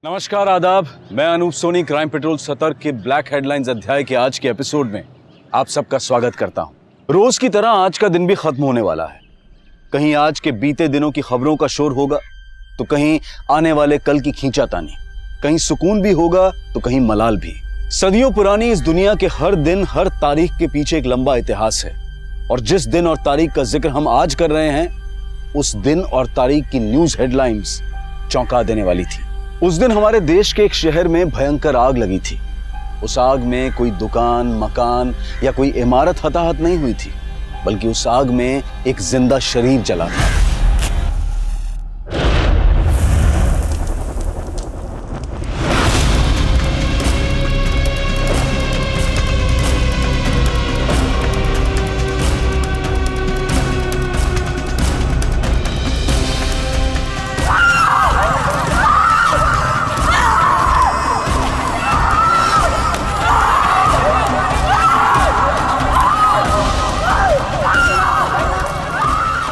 नमस्कार आदाब, मैं अनूप सोनी क्राइम पेट्रोल सतर्क के ब्लैक हेडलाइंस अध्याय के आज के एपिसोड में आप सबका स्वागत करता हूं। रोज की तरह आज का दिन भी खत्म होने वाला है। कहीं आज के बीते दिनों की खबरों का शोर होगा तो कहीं आने वाले कल की खींचातानी, कहीं सुकून भी होगा तो कहीं मलाल भी। सदियों पुरानी इस दुनिया के हर दिन हर तारीख के पीछे एक लंबा इतिहास है और जिस दिन और तारीख का जिक्र हम आज कर रहे हैं उस दिन और तारीख की न्यूज हेडलाइंस चौंका देने वाली थी। उस दिन हमारे देश के एक शहर में भयंकर आग लगी थी। उस आग में कोई दुकान, मकान या कोई इमारत हताहत नहीं हुई थी, बल्कि उस आग में एक जिंदा शरीर जला था।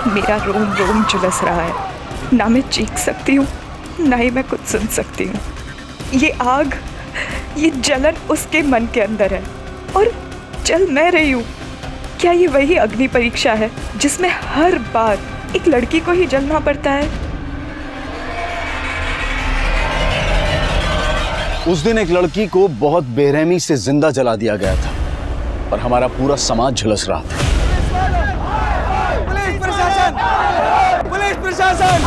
मेरा रोम रोम झुलस रहा है। ना मैं चीख सकती हूँ, ना ही मैं कुछ सुन सकती हूँ। ये आग, ये जलन उसके मन के अंदर है और जल मैं रही हूँ। क्या ये वही अग्नि परीक्षा है जिसमें हर बार एक लड़की को ही जलना पड़ता है? उस दिन एक लड़की को बहुत बेरहमी से जिंदा जला दिया गया था और हमारा पूरा समाज झुलस रहा था। पुलिस प्रशासन,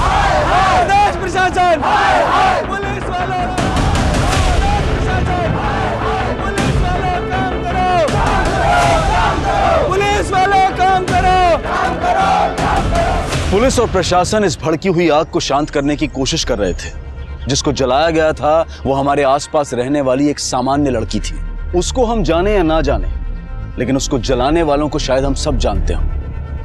देश प्रशासन, पुलिस वालों, पुलिस वालों काम करो, पुलिस वालों काम करो। पुलिस और प्रशासन इस भड़की हुई आग को शांत करने की कोशिश कर रहे थे। जिसको जलाया गया था वो हमारे आसपास रहने वाली एक सामान्य लड़की थी। उसको हम जाने या ना जाने, लेकिन उसको जलाने वालों को शायद हम सब जानते हो।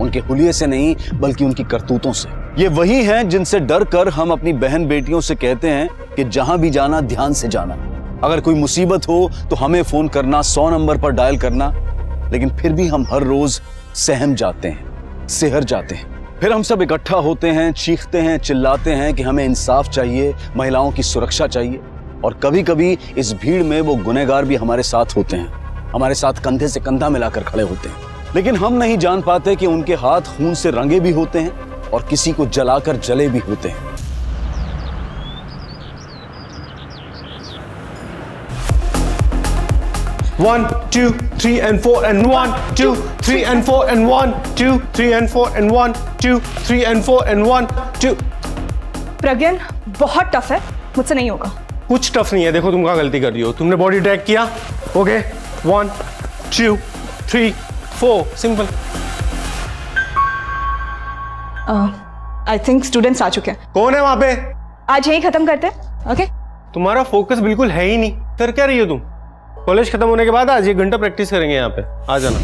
उनके हुलिये से नहीं बल्कि उनकी करतूतों से। ये वही हैं जिनसे डर कर हम अपनी बहन बेटियों से कहते हैं कि जहां भी जाना ध्यान से जाना। अगर कोई मुसीबत हो तो हमें फोन करना, 100 नंबर पर डायल करना। लेकिन फिर भी हम हर रोज सहम जाते हैं, सिहर जाते हैं। फिर हम सब इकट्ठा होते हैं, चीखते हैं, चिल्लाते हैं कि हमें इंसाफ चाहिए, महिलाओं की सुरक्षा चाहिए। और कभी कभी इस भीड़ में वो गुनहगार भी हमारे साथ होते हैं, हमारे साथ कंधे से कंधा मिलाकर खड़े होते हैं। लेकिन हम नहीं जान पाते कि उनके हाथ खून से रंगे भी होते हैं और किसी को जलाकर जले भी होते हैं। One, 2, 3 and 4 and 1, 2, 3 and 4 and 1, 2, 3 and 4 and 1, 2, 3 and 4 and 1, 2। प्रज्ञान, बहुत टफ है, मुझसे नहीं होगा। कुछ टफ नहीं है। देखो तुम क्या गलती कर रही हो। तुमने बॉडी ट्रैक किया, okay, 1, 2, 3, 4, simple. I think students आ चुके हैं। कौन है वहां पे? आज यही खत्म करते हैं, ओके? तुम्हारा फोकस बिल्कुल है ही नहीं। कर क्या रही हो तुम? कॉलेज खत्म होने के बाद आज 1 घंटा प्रैक्टिस करेंगे यहाँ पे, आ जाना।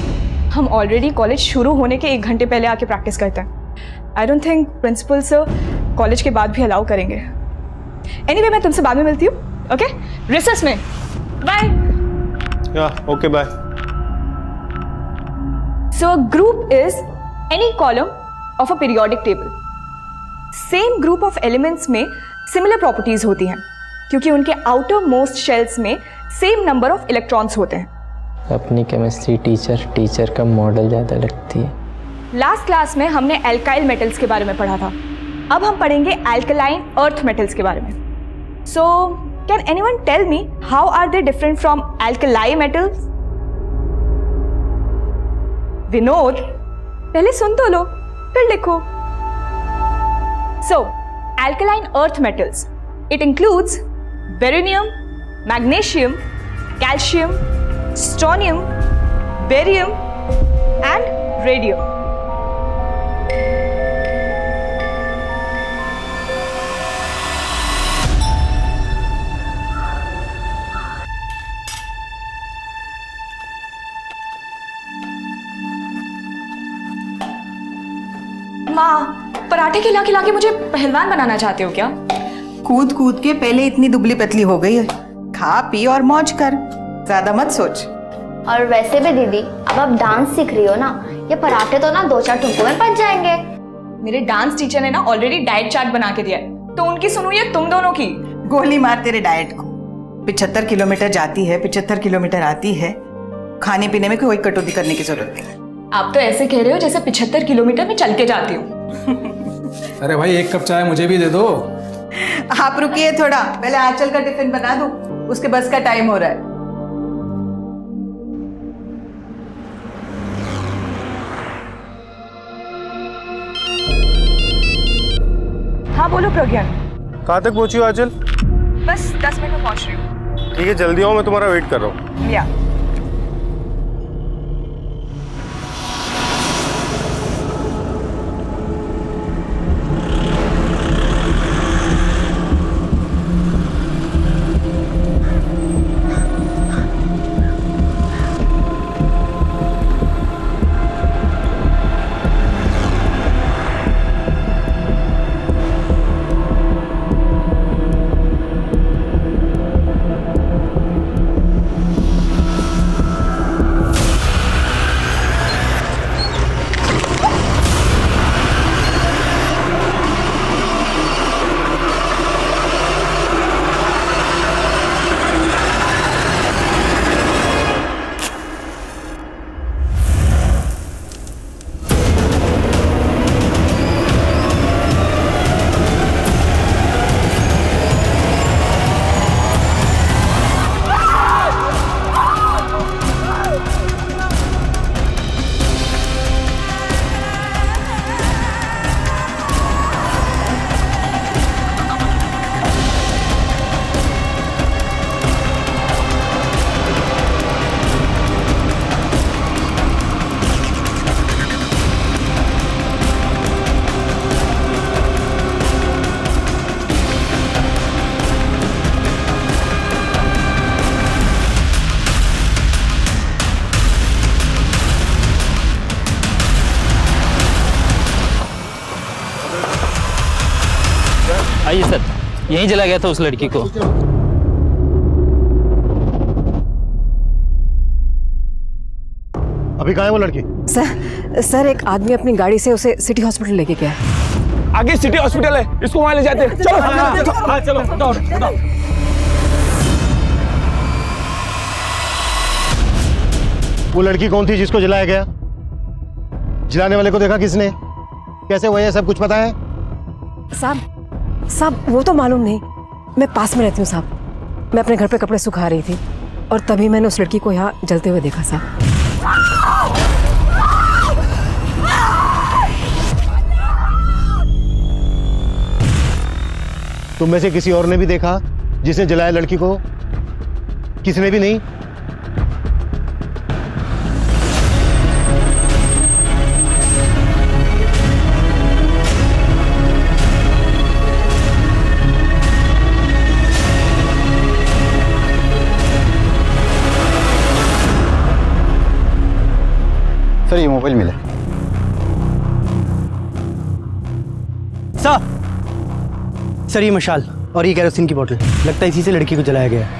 हम ऑलरेडी कॉलेज शुरू होने के 1 घंटे पहले आके प्रैक्टिस करते हैं। I don't think principal sir college के बाद भी अलाउ करेंगे। एनीवे, मैं तुमसे बाद में मिलती हूँ, ओके? रिसेस में। Bye. Okay, bye. So group is any column of a periodic table. Same group of elements में सिमिलर प्रॉपर्टीज होती हैं क्योंकि उनके आउटर मोस्ट शेल्स में सेम नंबर ऑफ इलेक्ट्रॉन्स होते हैं। अपनी केमिस्ट्री टीचर का मॉडल ज़्यादा लगती है। लास्ट क्लास में हमने एल्काइल मेटल्स के बारे में पढ़ा था। अब हम पढ़ेंगे एल्कलाइन अर्थ मेटल्स के बारे में। So can anyone tell me how are they different from alkali metals? Vinod, पहले सुन तो लो फिर लिखो। So alkaline earth metals, it includes beryllium, magnesium, calcium, strontium, barium and radium. माँ, पराठे खिला खिला के मुझे पहलवान बनाना चाहते हो क्या? कूद कूद के पहले इतनी दुबली पतली हो गई है। खा पी और मौज कर, ज्यादा मत सोच। और वैसे भी दीदी, अब आप डांस सीख रही हो ना, ये पराठे तो ना 2-4 ठुमकों में पच जाएंगे। मेरे डांस टीचर ने ना ऑलरेडी डाइट चार्ट बना के दिया है, तो उनकी सुनो या तुम दोनों की? गोली मार तेरे डाइट को। 75 किलोमीटर जाती है, 75 किलोमीटर आती है, खाने पीने में कोई कटौती करने की जरूरत नहीं। आप तो ऐसे कह रहे हो जैसे 75 किलोमीटर में चल के जाती हूँ। अरे भाई एक कप चाय मुझे भी दे दो। आप रुकिए थोड़ा, पहले आंचल का टिफिन बना दूं, उसके बस का टाइम हो रहा है। हाँ बोलो प्रज्ञा। कहाँ तक पहुंची हो आंचल? बस 10 मिनट में पहुँच रही हूँ। ठीक है, जल्दी आओ, मैं तुम्हारा वेट कर रहा हूँ। या आइए सर, यहीं जला गया था उस लड़की को। अभी कहाँ है वो लड़की? सर एक आदमी अपनी गाड़ी से उसे सिटी हॉस्पिटल लेके गया है। आगे सिटी हॉस्पिटल है, इसको वहां ले जाते हैं। चलो चलो बताओ। वो लड़की कौन थी जिसको जलाया गया? जलाने वाले को देखा किसने? कैसे हुआ ये सब कुछ पता है? साहब वो तो मालूम नहीं, मैं पास में रहती हूँ साहब। मैं अपने घर पे कपड़े सुखा रही थी और तभी मैंने उस लड़की को यहाँ जलते हुए देखा साहब। तुम में से किसी और ने भी देखा जिसने जलाया लड़की को? किसने भी नहीं? सर ये मोबाइल मिला। सर ये मशाल और ये केरोसिन की बोतल, लगता है इसी से लड़की को जलाया गया है।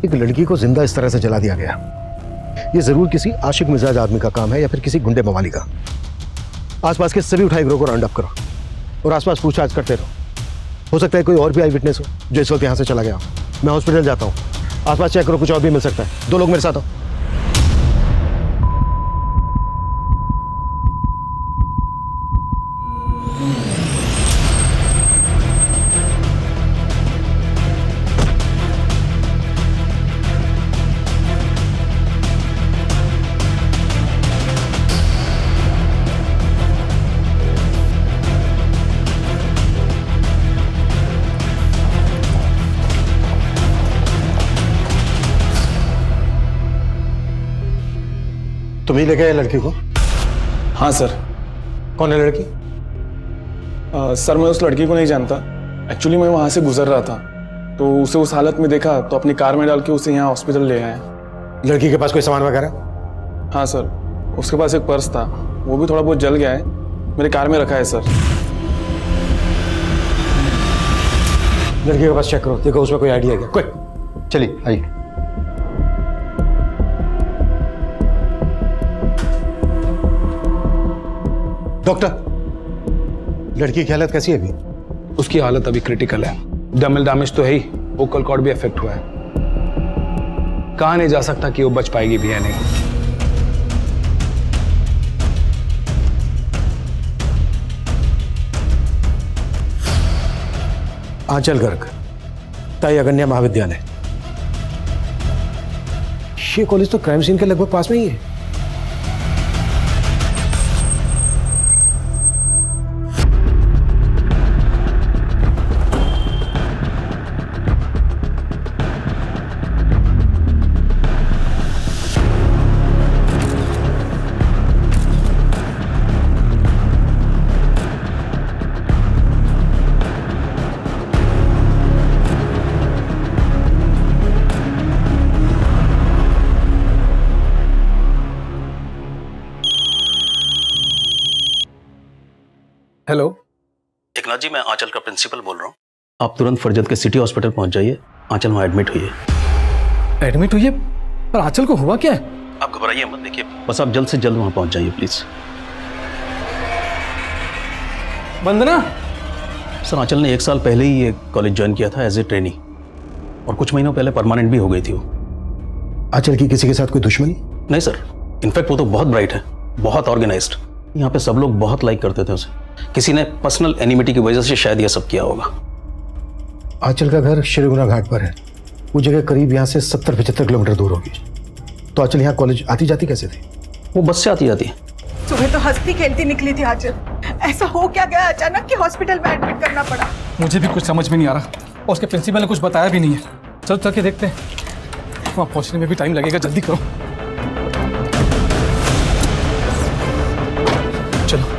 एक लड़की को जिंदा इस तरह से जला दिया गया, ये जरूर किसी आशिक मिजाज आदमी का काम है या फिर किसी गुंडे मवाली का। आसपास के सभी उठाए गिरोह को राउंड अप करो और आसपास पूछताछ करते रहो। हो सकता है कोई और भी आई विटनेस हो जो इस वक्त यहाँ से चला गया हो। मैं हॉस्पिटल जाता हूँ, आसपास चेक करो, कुछ और भी मिल सकता है। 2 लोग मेरे साथ हो। तुम ही लेके आए लड़की को? हाँ सर। कौन है लड़की? सर मैं उस लड़की को नहीं जानता। एक्चुअली मैं वहाँ से गुजर रहा था तो उसे उस हालत में देखा तो अपनी कार में डाल के उसे यहाँ हॉस्पिटल ले आया। लड़की के पास कोई सामान वगैरह? हाँ सर, उसके पास एक पर्स था, वो भी थोड़ा बहुत जल गया है, मेरे कार में रखा है सर। लड़की के पास चेक करो, देखो उसमें कोई आइडिया है क्या? क्विक चलिए आइए। डॉक्टर, लड़की की हालत कैसी है अभी? उसकी हालत अभी क्रिटिकल है। डबल डैमेज तो है ही, वोकल कॉर्ड भी अफेक्ट हुआ है। कहा नहीं जा सकता कि वो बच पाएगी भी या नहीं। आंचल गर्ग, ताई अगन्या महाविद्यालय। ये कॉलेज तो क्राइम सीन के लगभग पास में ही है। हेलो, एकनाथ जी, मैं आंचल का प्रिंसिपल बोल रहा हूँ। आप तुरंत फरजत के सिटी हॉस्पिटल पहुंच जाइए। आंचल वहाँ एडमिट हुई है। एडमिट हुई है? पर आंचल को हुआ क्या है? आप घबराइए मत, देखिए बस आप जल्द से जल्द वहाँ पहुंच जाइए प्लीज। वंदना, सर आंचल ने 1 साल पहले ही ये कॉलेज ज्वाइन किया था एज ए ट्रेनी, और कुछ महीनों पहले परमानेंट भी हो गई थी वो। आंचल की किसी के साथ कोई दुश्मनी? नहीं सर, इनफैक्ट वो तो बहुत ब्राइट है, बहुत ऑर्गेनाइज्ड। यहाँ पे सब लोग बहुत लाइक करते थे उसे। किसी ने पर्सनल एनिमिटी की वजह से शायद ये सब किया होगा। आंचल का घर श्रीगुना घाट पर है। वो जगह करीब यहाँ से 70-75 किलोमीटर दूर होगी। तो आंचल यहाँ कॉलेज आती जाती कैसे थी? वो बस से आती जाती। सुबह तो हंसती खेलती निकली थी आंचल, ऐसा हो क्या गया अचानक कि हॉस्पिटल में एडमिट करना पड़ा? मुझे भी कुछ समझ में नहीं आ रहा, और उसके प्रिंसिपल ने कुछ बताया भी नहीं है। चलो चल के देखते हैं, वहाँ पहुँचने में भी टाइम लगेगा, जल्दी करो। चलो।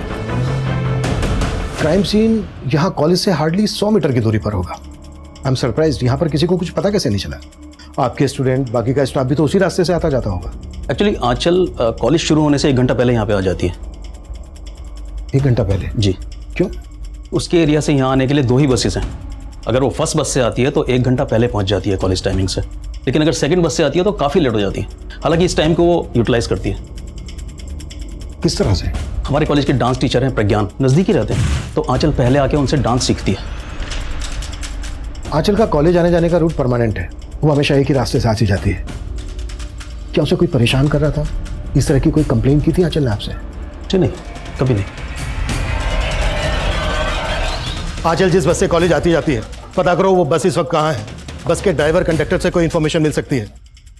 क्राइम सीन यहाँ कॉलेज से हार्डली 100 मीटर की दूरी पर होगा। आई एम सरप्राइज्ड, यहाँ पर किसी को कुछ पता कैसे नहीं चला? आपके स्टूडेंट, बाकी का स्टाफ भी तो उसी रास्ते से आता जाता होगा। एक्चुअली आंचल कॉलेज शुरू होने से 1 घंटा पहले यहाँ पे आ जाती है। 1 घंटा पहले? जी। क्यों? उसके एरिया से यहाँ आने के लिए 2 ही बसेस हैं। अगर वो फर्स्ट बस से आती है तो 1 घंटा पहले पहुँच जाती है कॉलेज टाइमिंग से, लेकिन अगर सेकंड बस से आती है तो काफ़ी लेट हो जाती है। हालांकि इस टाइम को वो यूटिलाइज करती है। किस तरह से? हमारे कॉलेज के डांस टीचर हैं प्रज्ञान, नज़दीक ही रहते हैं, तो आंचल पहले आके उनसे डांस सीखती है। आंचल का कॉलेज आने जाने का रूट परमानेंट है, वो हमेशा एक ही रास्ते से आती जाती है। क्या उसे कोई परेशान कर रहा था? इस तरह की कोई कंप्लेंट की थी आंचल ने आपसे? जी नहीं, कभी नहीं। आंचल जिस बस से कॉलेज आती जाती है, पता करो वो बस इस वक्त कहाँ है। बस के ड्राइवर कंडक्टर से कोई इन्फॉर्मेशन मिल सकती है।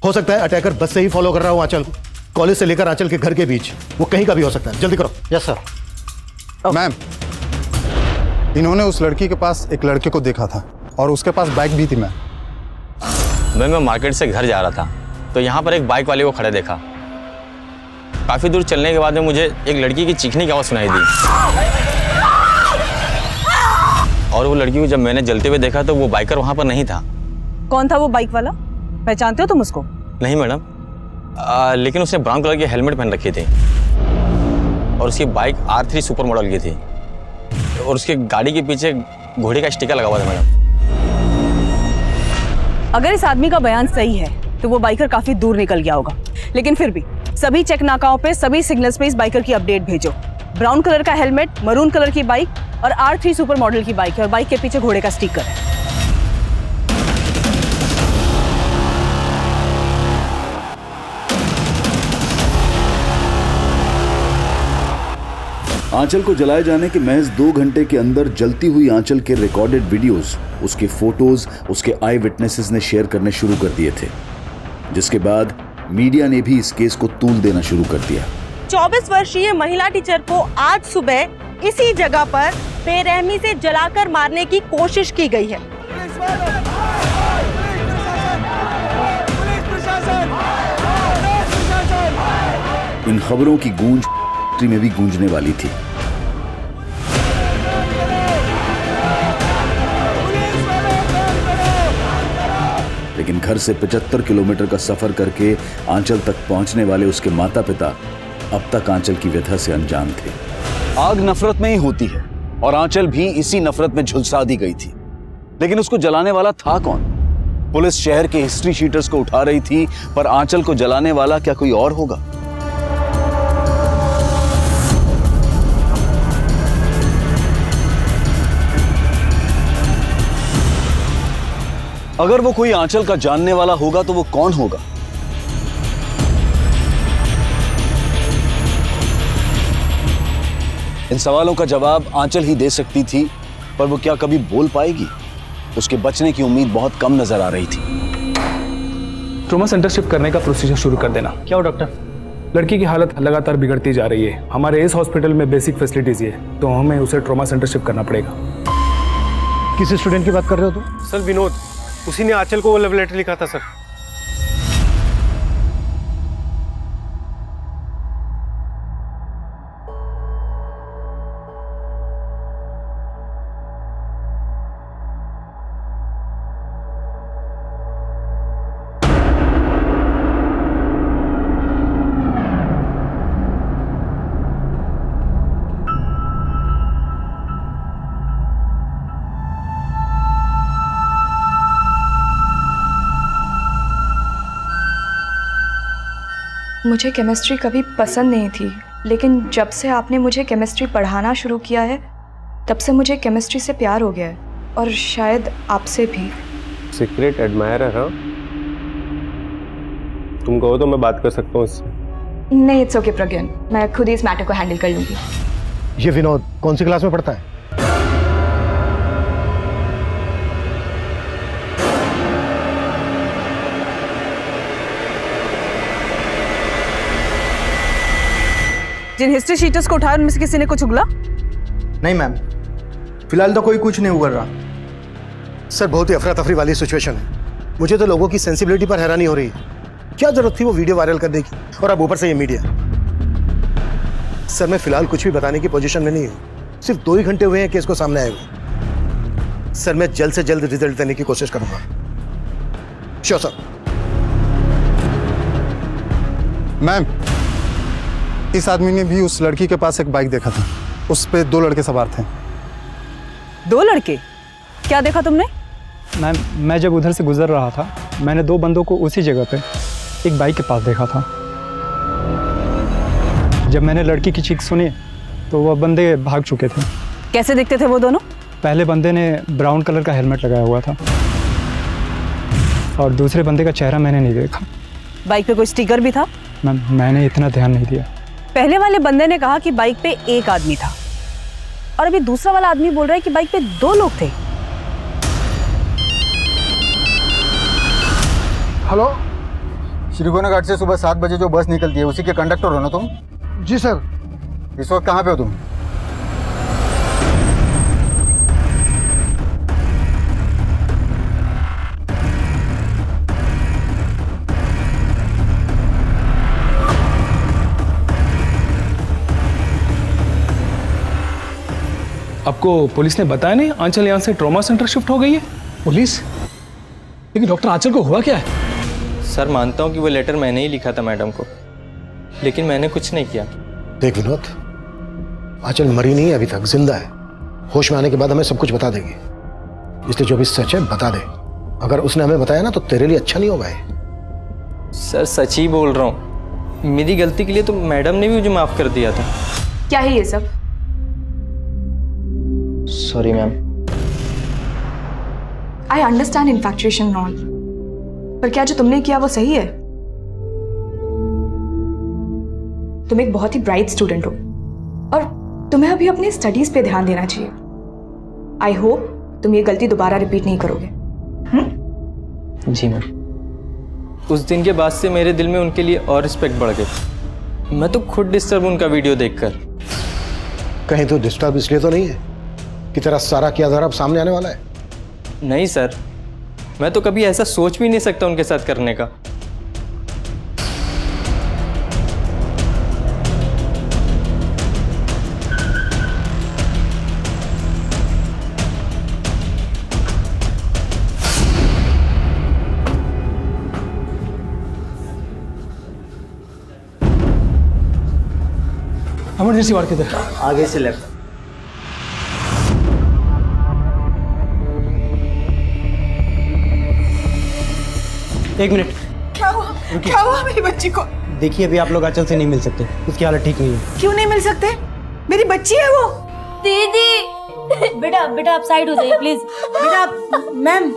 हो सकता है अटैकर बस से ही फॉलो कर रहा हो आंचल को। कॉलेज से लेकर आंचल के घर के बीच वो कहीं का भी हो सकता है। जल्दी करो। Yes sir. मैम, इन्होंने उस लड़की के पास एक लड़के को देखा था और उसके पास बाइक भी थी। मैं मार्केट से घर जा रहा था तो यहाँ पर एक बाइक वाले को खड़े देखा। काफ़ी दूर चलने के बाद में मुझे एक लड़की की चीखने की आवाज़ सुनाई दी, और वो लड़की को जब मैंने जलते हुए देखा तो वो बाइकर वहाँ पर नहीं था। कौन था वो बाइक वाला? पहचानते हो तुम उसको? नहीं मैडम, लेकिन उसने ब्राउन कलर की हेलमेट पहन रखी थी और उसकी बाइक R3 सुपर मॉडल की थी, और उसकी गाड़ी के पीछे घोड़े का स्टिकर लगा हुआ था मैडम। अगर इस आदमी का बयान सही है तो वो बाइकर काफी दूर निकल गया होगा, लेकिन फिर भी सभी चेक नाकाओं पे, सभी सिग्नल्स पे इस बाइकर की अपडेट भेजो। ब्राउन कलर का हेलमेट, मरून कलर की बाइक और R3 सुपर मॉडल की बाइक है, और बाइक के पीछे घोड़े का स्टिकर है। आंचल को जलाए जाने के महज 2 घंटे के अंदर जलती हुई आंचल के रिकॉर्डेड वीडियोस, उसके फोटोज, उसके आई विटनेसेस ने शेयर करने शुरू कर दिए थे, जिसके बाद मीडिया ने भी इस केस को तूल देना शुरू कर दिया। 24 वर्षीय महिला टीचर को आज सुबह इसी जगह पर बेरहमी से जलाकर मारने की कोशिश की गई है। इन खबरों की गूंज में भी गूंजने वाली थी। लेकिन घर से 75 किलोमीटर का सफर करके आंचल तक पहुंचने वाले उसके माता पिता अब तक आंचल की व्यथा से अनजान थे। आग नफरत में ही होती है, और आंचल भी इसी नफरत में झुलसा दी गई थी। लेकिन उसको जलाने वाला था कौन? पुलिस शहर के हिस्ट्री शीटर्स को उठा रही थी, पर आंचल को जलाने वाला क्या कोई और होगा? अगर वो कोई आंचल का जानने वाला होगा तो वो कौन होगा? इन सवालों का जवाब आंचल ही दे सकती थी, पर वो क्या कभी बोल पाएगी? उसके बचने की उम्मीद बहुत कम नजर आ रही थी। ट्रॉमा सेंटर शिफ्ट करने का प्रोसीजर शुरू कर देना। क्या हो डॉक्टर? लड़की की हालत लगातार बिगड़ती जा रही है। हमारे इस हॉस्पिटल में बेसिक फैसिलिटीज है, तो हमें उसे ट्रॉमा सेंटर शिफ्ट करना पड़ेगा। किस स्टूडेंट की बात कर रहे हो तुम? सर विनोद, उसी ने आंचल को वो लव लेटर लिखा था सर। मुझे केमिस्ट्री कभी पसंद नहीं थी, लेकिन जब से आपने मुझे केमिस्ट्री पढ़ाना शुरू किया है तब से मुझे केमिस्ट्री से प्यार हो गया है, और शायद आपसे भी। Secret admirer? हाँ, तुम कहो तो मैं बात कर सकता हूँ इससे। नहीं, इट्स ओके प्रज्ञान, मैं खुद ही इस मैटर को हैंडल कर लूँगी। ये विनोद कौन सी क्लास में पढ़ता है? जिन हिस्ट्री शीटर्स को उठाया उनमें से किसी ने कुछ उगला? नहीं मैम, फिलहाल तो कोई नहीं उगल रहा। सर बहुत ही अफरा तफरी वाली सिचुएशन है। मुझे तो लोगों की सेंसिबिलिटी पर हैरानी हो रही है। क्या जरूरत थी वो वीडियो वायरल करने की, और अब ऊपर से ये मीडिया। सर मैं फिलहाल कुछ भी बताने की पोजीशन में नहीं हूँ। सिर्फ 2 ही घंटे हुए हैं केस को सामने आए हुए। सर मैं जल्द से जल्द रिजल्ट देने की कोशिश करूंगा। Sure sir. मैम, इस आदमी ने भी उस लड़की के पास एक बाइक देखा था। उस पे 2 लड़के सवार थे। 2 लड़के? क्या देखा तुमने? मैम, मैं जब उधर से गुजर रहा था, मैंने 2 बंदों को उसी जगह पे एक बाइक के पास देखा था। जब मैंने लड़की की चीख सुनी तो वह बंदे भाग चुके थे। कैसे दिखते थे वो दोनों? पहले बंदे ने ब्राउन कलर का हेलमेट लगाया हुआ था, और दूसरे बंदे का चेहरा मैंने नहीं देखा। बाइक पे कोई स्टिकर भी था? मैम, मैंने इतना ध्यान नहीं दिया। पहले वाले बंदे ने कहा कि बाइक पे एक आदमी था, और अभी दूसरा वाला आदमी बोल रहा है कि बाइक पे 2 लोग थे। हेलो, श्रीगोना घाट से सुबह 7 बजे जो बस निकलती है उसी के कंडक्टर हो ना तुम? जी सर। इस वक्त कहाँ पे हो तुम? आपको पुलिस ने बताया नहीं आंचल यहाँ से ट्रॉमा सेंटर शिफ्ट हो गई है? पुलिस? लेकिन डॉक्टर आंचल को हुआ क्या है? सर मानता हूँ कि वो लेटर मैंने ही लिखा था मैडम को, लेकिन मैंने कुछ नहीं किया। देख विनोद, आंचल मरी नहीं है अभी तक, जिंदा है। होश में आने के बाद हमें सब कुछ बता देगी, इसलिए जो भी सच है बता दे। अगर उसने हमें बताया ना तो तेरे लिए अच्छा नहीं होगा। सर सच ही बोल रहा हूँ, मेरी गलती के लिए तो मैडम ने भी मुझे माफ कर दिया था। क्या है ये सब? Sorry ma'am. I understand इन्फैक्चुएशन all, पर क्या जो तुमने किया वो सही है? तुम एक बहुत ही ब्राइट स्टूडेंट हो, और तुम्हें अभी अपनी स्टडीज पे ध्यान देना चाहिए। आई होप तुम ये गलती दोबारा रिपीट नहीं करोगे। जी मैम। उस दिन के बाद से मेरे दिल में उनके लिए और रिस्पेक्ट बढ़ गई। मैं तो खुद डिस्टर्ब उनका वीडियो देखकर। कहीं तो डिस्टर्ब इसलिए तो नहीं है कि तेरा सारा किया धरा अब सामने आने वाला है? नहीं सर, मैं तो कभी ऐसा सोच भी नहीं सकता उनके साथ करने का। इमरजेंसी वार्ड किधर? आगे से लेफ्ट। एक मिनट। क्या हुआ? क्या हुआ मेरी बच्ची को? देखिए, अभी आप लोग आंचल से नहीं मिल सकते, उसकी हालत ठीक नहीं है। क्यों नहीं मिल सकते? मेरी बच्ची है वो। दीदी बेटा बेटा आप साइड हो जाइए प्लीज। बेटा मैम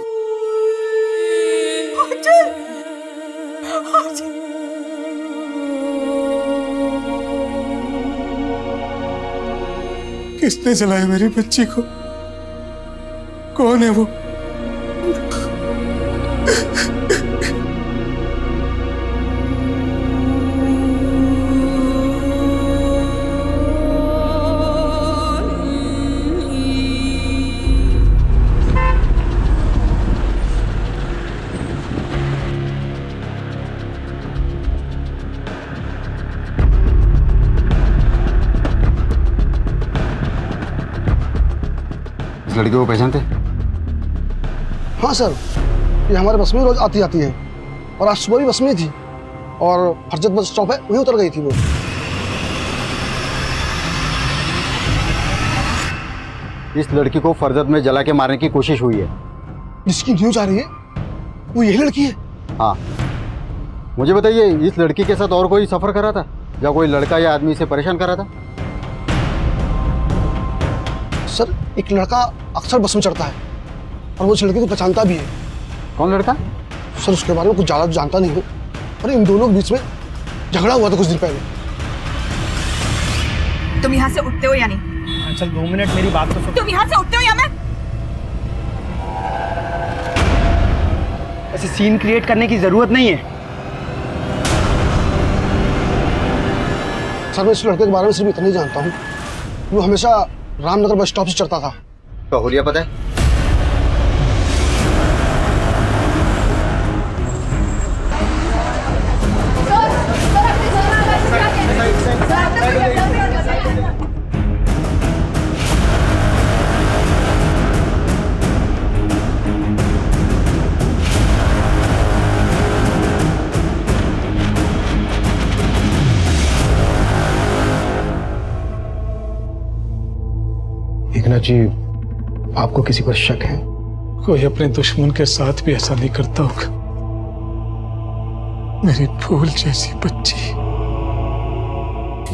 किसने जलाया मेरी बच्ची को? कौन है वो? इस लड़की को पहचानते? हाँ सर, ये हमारे बस में रोज आती जाती है और आज सुबह भी बस में थी और फरजत बस स्टॉप है वहीं उतर गई थी वो। इस लड़की को फरजत में जला के मारने की कोशिश हुई है। जिसकी न्यूज आ रही है वो यही लड़की है? हाँ। मुझे बताइए, इस लड़की के साथ और कोई सफर कर रहा था या कोई लड़का या आदमी इसे परेशान कर रहा था? सर, एक लड़का अक्सर बस में चढ़ता है और वो उस लड़की को पहचानता भी है। कौन लड़का? सर, उसके बारे में कुछ ज़्यादा जानता नहीं हूँ, पर इन दोनों के बीच में झगड़ा हुआ था कुछ दिन पहले। तुम यहाँ से उठते हो या नहीं? चल 2 मिनट मेरी बात तो सुन। तुम यहाँ से उठते हो या मैं? ऐसे सीन क्रिएट करने की जरूरत नहीं है। सर, मैं इस लड़के के बारे में सिर्फ इतना ही जानता हूँ, वो हमेशा रामनगर बस स्टॉप से चढ़ता था। तो हुलिया पता है? एकनाथ जी, आपको किसी पर शक है? कोई अपने दुश्मन के साथ भी ऐसा नहीं करता होगा। मेरी फूल जैसी बच्ची।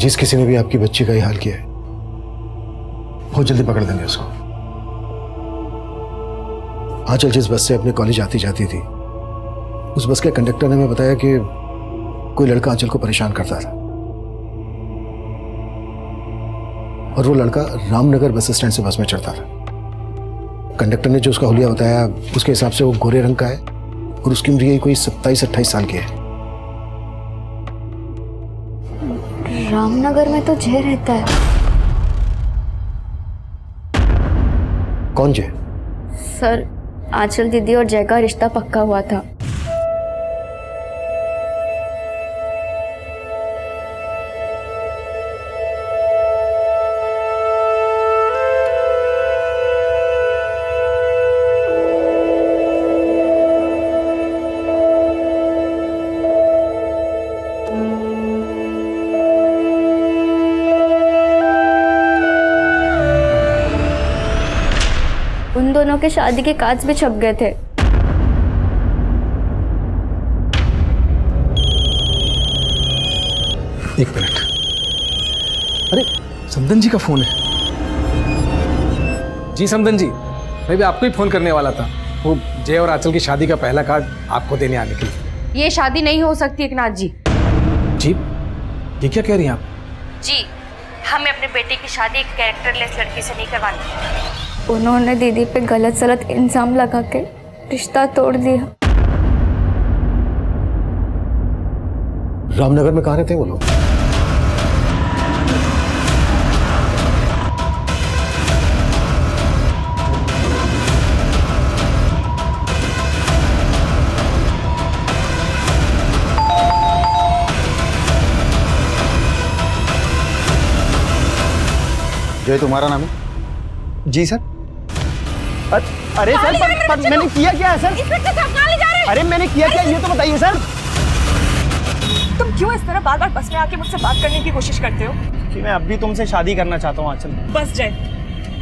जिस किसी ने भी आपकी बच्ची का ये हाल किया है, बहुत जल्दी पकड़ देंगे उसको। आंचल जिस बस से अपने कॉलेज आती जाती थी, उस बस के कंडक्टर ने हमें बताया कि कोई लड़का आंचल को परेशान करता था और वो लड़का रामनगर बस स्टैंड से बस में चढ़ता था। कंडक्टर ने जो उसका हुलिया बताया, उसके हिसाब से वो गोरे रंग का है और उसकी उम्र यही कोई 27-28 साल की है। रामनगर में तो जय रहता है। कौन जय? सर, आंचल दीदी और जय का रिश्ता पक्का हुआ था। उन दोनों के शादी के कार्ड्स भी छप गए थे। एक मिनट। अरे, समदन जी का फोन है। जी समदन जी, मैं भी आपको ही फोन करने वाला था। वो जय और आंचल की शादी का पहला कार्ड आपको देने आने के लिए। ये शादी नहीं हो सकती एकनाथ जी। जी, ये क्या कह रही हैं आप? जी, हमें अपने बेटे की शादी एक कैरेक्टरलेस लड़की से नहीं करवानी। उन्होंने दीदी पे गलत सलत इल्जाम लगा के रिश्ता तोड़ दिया। रामनगर में कहाँ रहते हैं वो लोग? जय तुम्हारा नाम है? जी सर। अरे सर, पर मैंने किया क्या है सर? इंस्पेक्टर साहब कहाँ ले जा रहे हैं? अरे मैंने किया क्या, ये तो बताइए सर। तुम क्यों इस तरह बार बार बस में आके मुझसे बात करने की कोशिश करते हो? कि मैं अब भी तुमसे शादी करना चाहता हूँ आंचल। बस जय,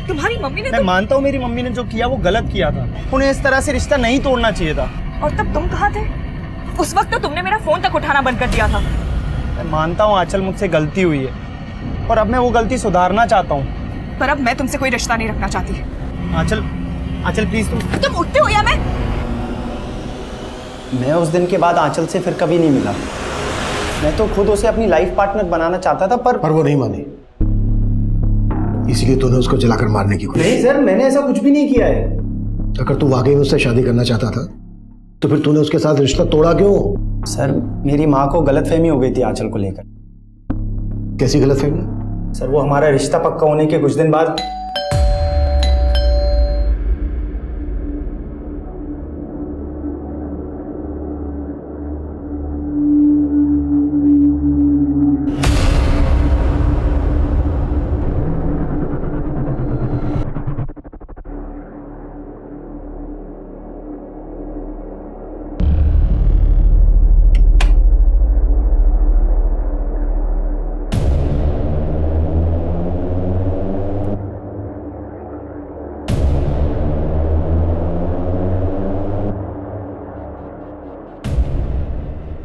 तुम्हारी मम्मी ने मैं मानता हूँ मेरी मम्मी ने जो किया वो गलत किया था। उन्हें इस तरह से रिश्ता नहीं तोड़ना चाहिए था। और तब तुम कहाँ थे? उस वक्त तो तुमने मेरा फोन तक उठाना बंद कर दिया था। मैं मानता हूँ आंचल, मुझसे गलती हुई है और अब मैं वो गलती सुधारना चाहता हूँ। पर अब मैं तुमसे कोई रिश्ता नहीं रखना चाहती। आंचल, आंचल प्लीज। तुम उठते हो या मैं? मैं उस दिन के बाद आंचल से फिर कभी नहीं मिला। मैं तो खुद उसे अपनी लाइफ पार्टनर बनाना चाहता था, पर वो नहीं मानी, इसलिए तूने उसको जलाकर मारने की कोशिश। नहीं सर, मैंने ऐसा कुछ भी नहीं किया है। अगर तू वाकई उससे शादी करना चाहता था तो फिर तूने उसके साथ रिश्ता तोड़ा क्यों? सर, मेरी माँ को गलतफहमी हो गई थी आंचल को लेकर। कैसी गलतफहमी? सर, वो हमारा रिश्ता पक्का होने के कुछ दिन बाद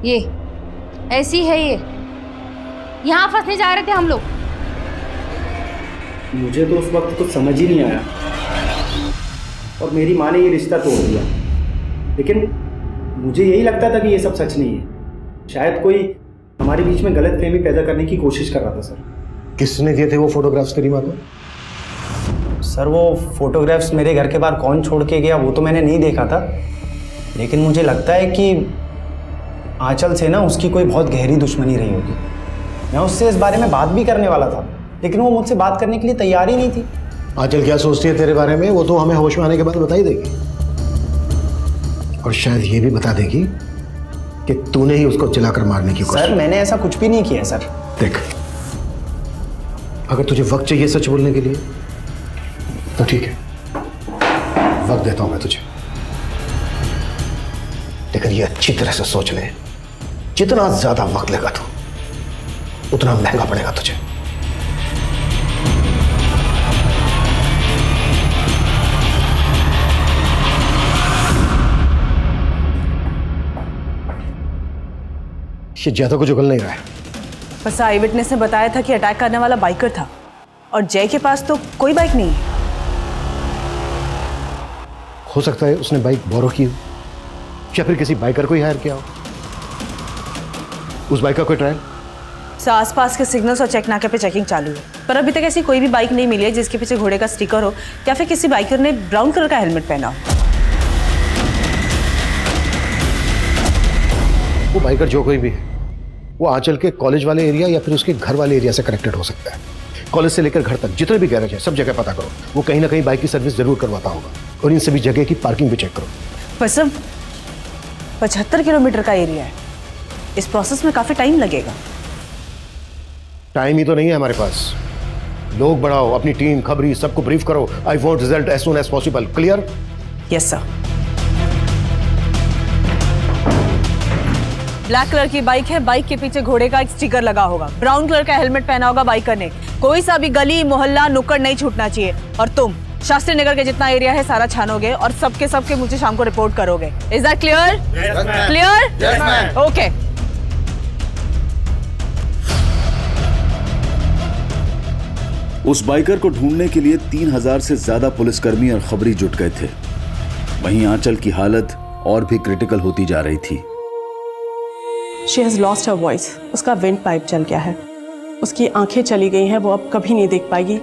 ये ऐसी है, ये यहाँ फंसने जा रहे थे हम लोग। मुझे तो उस वक्त कुछ समझ ही नहीं आया और मेरी माँ ने ये रिश्ता तोड़ दिया। लेकिन मुझे यही लगता था कि ये सब सच नहीं है। शायद कोई हमारे बीच में गलतफहमी पैदा करने की कोशिश कर रहा था। सर, किसने दिए थे वो फोटोग्राफ्स तेरी माँ को? सर, वो फोटोग्राफ्स मेरे घर के बाहर कौन छोड़ के गया वो तो मैंने नहीं देखा था, लेकिन मुझे लगता है कि आंचल से ना उसकी कोई बहुत गहरी दुश्मनी रही होगी। मैं उससे इस बारे में बात भी करने वाला था, लेकिन वो मुझसे बात करने के लिए तैयार ही नहीं थी। आंचल क्या सोचती है तेरे बारे में वो तो हमें होश में आने के बाद बता ही देगी, और शायद ये भी बता देगी कि तूने ही उसको जलाकर मारने की कोशिश। सर, मैंने ऐसा कुछ भी नहीं किया। सर देख, अगर तुझे वक्त चाहिए सच बोलने के लिए तो ठीक है, वक्त देता हूं मैं तुझे, लेकिन ये अच्छी तरह से सोच ले, जितना ज्यादा वक्त लेगा तो उतना महंगा पड़ेगा तुझे। ये ज्यादा कुछ उगल नहीं रहा है। बस आई विटनेस ने बताया था कि अटैक करने वाला बाइकर था, और जय के पास तो कोई बाइक नहीं है। हो सकता है उसने बाइक बोरो की हो, या फिर किसी बाइकर को ही हायर किया हो। उस बाइक का कोई ट्रायल? आसपास के सिग्नल्स और चेक नाके पे चेकिंग चालू है, पर अभी तक ऐसी कोई भी बाइक नहीं मिली है जिसके पीछे घोड़े का स्टिकर हो, या फिर किसी बाइकर ने ब्राउन कलर का हेलमेट पहना हो। वो बाइकर जो कोई भी है, वो आंचल के कॉलेज वाले एरिया या फिर उसके घर वाले एरिया से कनेक्टेड हो सकता है। कॉलेज से लेकर घर तक जितने भी गैरेज है सब जगह पता करो, वो कहीं ना कहीं बाइक की सर्विस जरूर करवाता होगा, और इन सभी जगह की पार्किंग भी चेक करो। बस अब 75 किलोमीटर का एरिया है, इस प्रोसेस में काफी टाइम लगेगा। टाइम ही तो नहीं है हमारे पास। लोग बढ़ाओ, अपनी टीम, खबरी, सबको ब्रीफ करो। I want result as soon as possible. Clear? Yes sir. Black colour की बाइक है, बाइक के पीछे घोड़े का एक स्टिकर लगा होगा, ब्राउन कलर का हेलमेट पहना होगा बाइकर ने। कोई सा भी गली मोहल्ला नुक्कड़ नहीं छूटना चाहिए, और तुम शास्त्री नगर के जितना एरिया है सारा छानोगे और सबके मुझे शाम को रिपोर्ट करोगे। Is that clear? Clear? Okay. उस बाइकर को ढूंढने के लिए 3000 से ज्यादा पुलिसकर्मी और खबरी जुट गए थे। वहीं आंचल की हालत और भी क्रिटिकल होती जा रही थी। She has lost her voice. उसका विंड पाइप चल गया है, उसकी आंखें चली गई हैं, वो अब कभी नहीं देख पाएगी।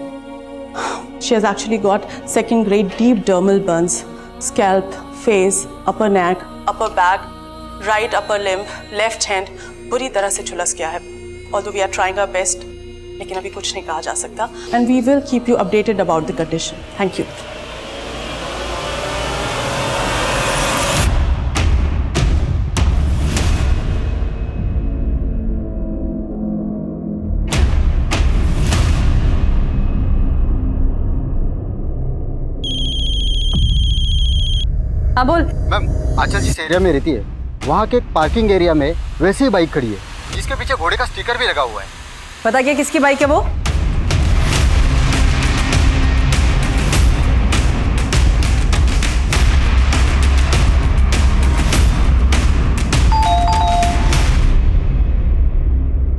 She has actually got second grade deep dermal burns, scalp, face, upper neck, upper back, right upper limb, left hand बुरी तरह से झुलस गया है। Although we are trying our best, लेकिन अभी कुछ नहीं कहा जा सकता। And we will keep you updated about the condition. Thank you. हाँ बोल। मैम, आंचल जिस एरिया में रहती है वहाँ के एक पार्किंग एरिया में वैसी ही बाइक खड़ी है जिसके पीछे घोड़े का स्टिकर भी लगा हुआ है। पता क्या किसकी बाइक है वो?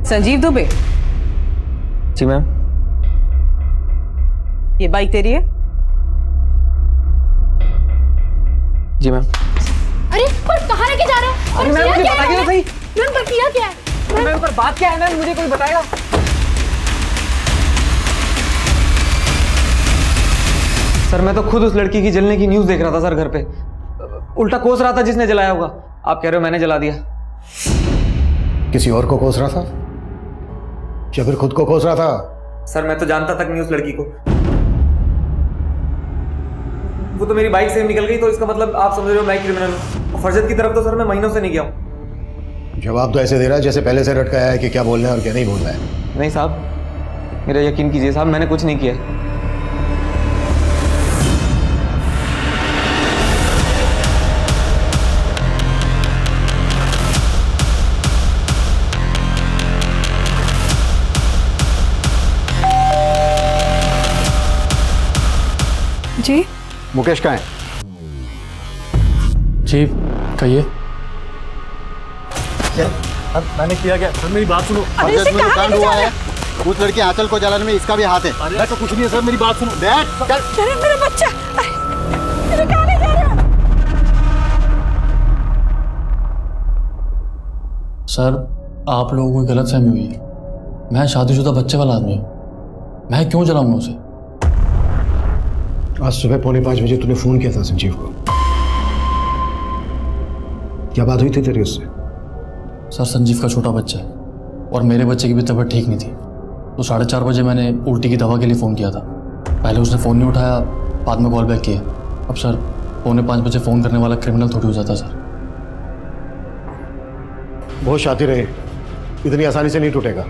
संजीव दुबे। जी मैम। ये बाइक तेरी है? जी मैम। अरे पर कहाँ लेके जा रहे हैं? अरे मैम मुझे बताइए तो सही। मैम पर किया क्या है? मैम पर बात क्या है मैम, मुझे कोई बताएगा? सर मैं तो खुद उस लड़की की जलने की न्यूज़ देख रहा था सर घर पे। उल्टा कोस रहा था जिसने जलाया होगा। आप कह रहे हो मैंने जला दिया? किसी और को कोस रहा था या फिर खुद को कोस रहा था? सर मैं तो जानता तक नहीं उस लड़की को। वो तो मेरी बाइक से निकल गई, तो इसका मतलब आप समझ रहे हो मैं क्रिमिनल हूँ। फरजत की तरफ तो सर मैं महीनों से नहीं गया हूँ। जवाब तो ऐसे दे रहा है जैसे पहले से रट गया है कि क्या बोलना है और क्या नहीं बोलना है। नहीं साहब, मेरा यकीन कीजिए साहब, मैंने कुछ नहीं किया। जी मुकेश कहाँ है? जी कहिए। अब मैंने किया क्या? सर मेरी बात सुनो। अरे इसे कहाँ कांड लेके हुआ जा है, उस लड़की आंचल को जलाने में इसका भी हाथ है। अरे तो कुछ नहीं है सर, मेरी बात सुनो। चल। अरे मेरा बच्चा, अरे कहाँ ले जा रहे हो? सर आप लोगों को गलतफहमी हुई है। मैं शादीशुदा बच्चे वाला आदमी हूँ, मैं क्यों जलाऊंगा उसे? आज सुबह 4:45 बजे तूने फोन किया था संजीव को। क्या बात हुई थी तेरी उससे? सर संजीव का छोटा बच्चा है और मेरे बच्चे की भी तबीयत ठीक नहीं थी, तो 4:30 बजे मैंने उल्टी की दवा के लिए फ़ोन किया था। पहले उसने फ़ोन नहीं उठाया, बाद में कॉल बैक किया। अब सर 4:45 बजे फ़ोन करने वाला क्रिमिनल थोड़ी हो जाता सर। बहुत शातिर रहे, इतनी आसानी से नहीं टूटेगा।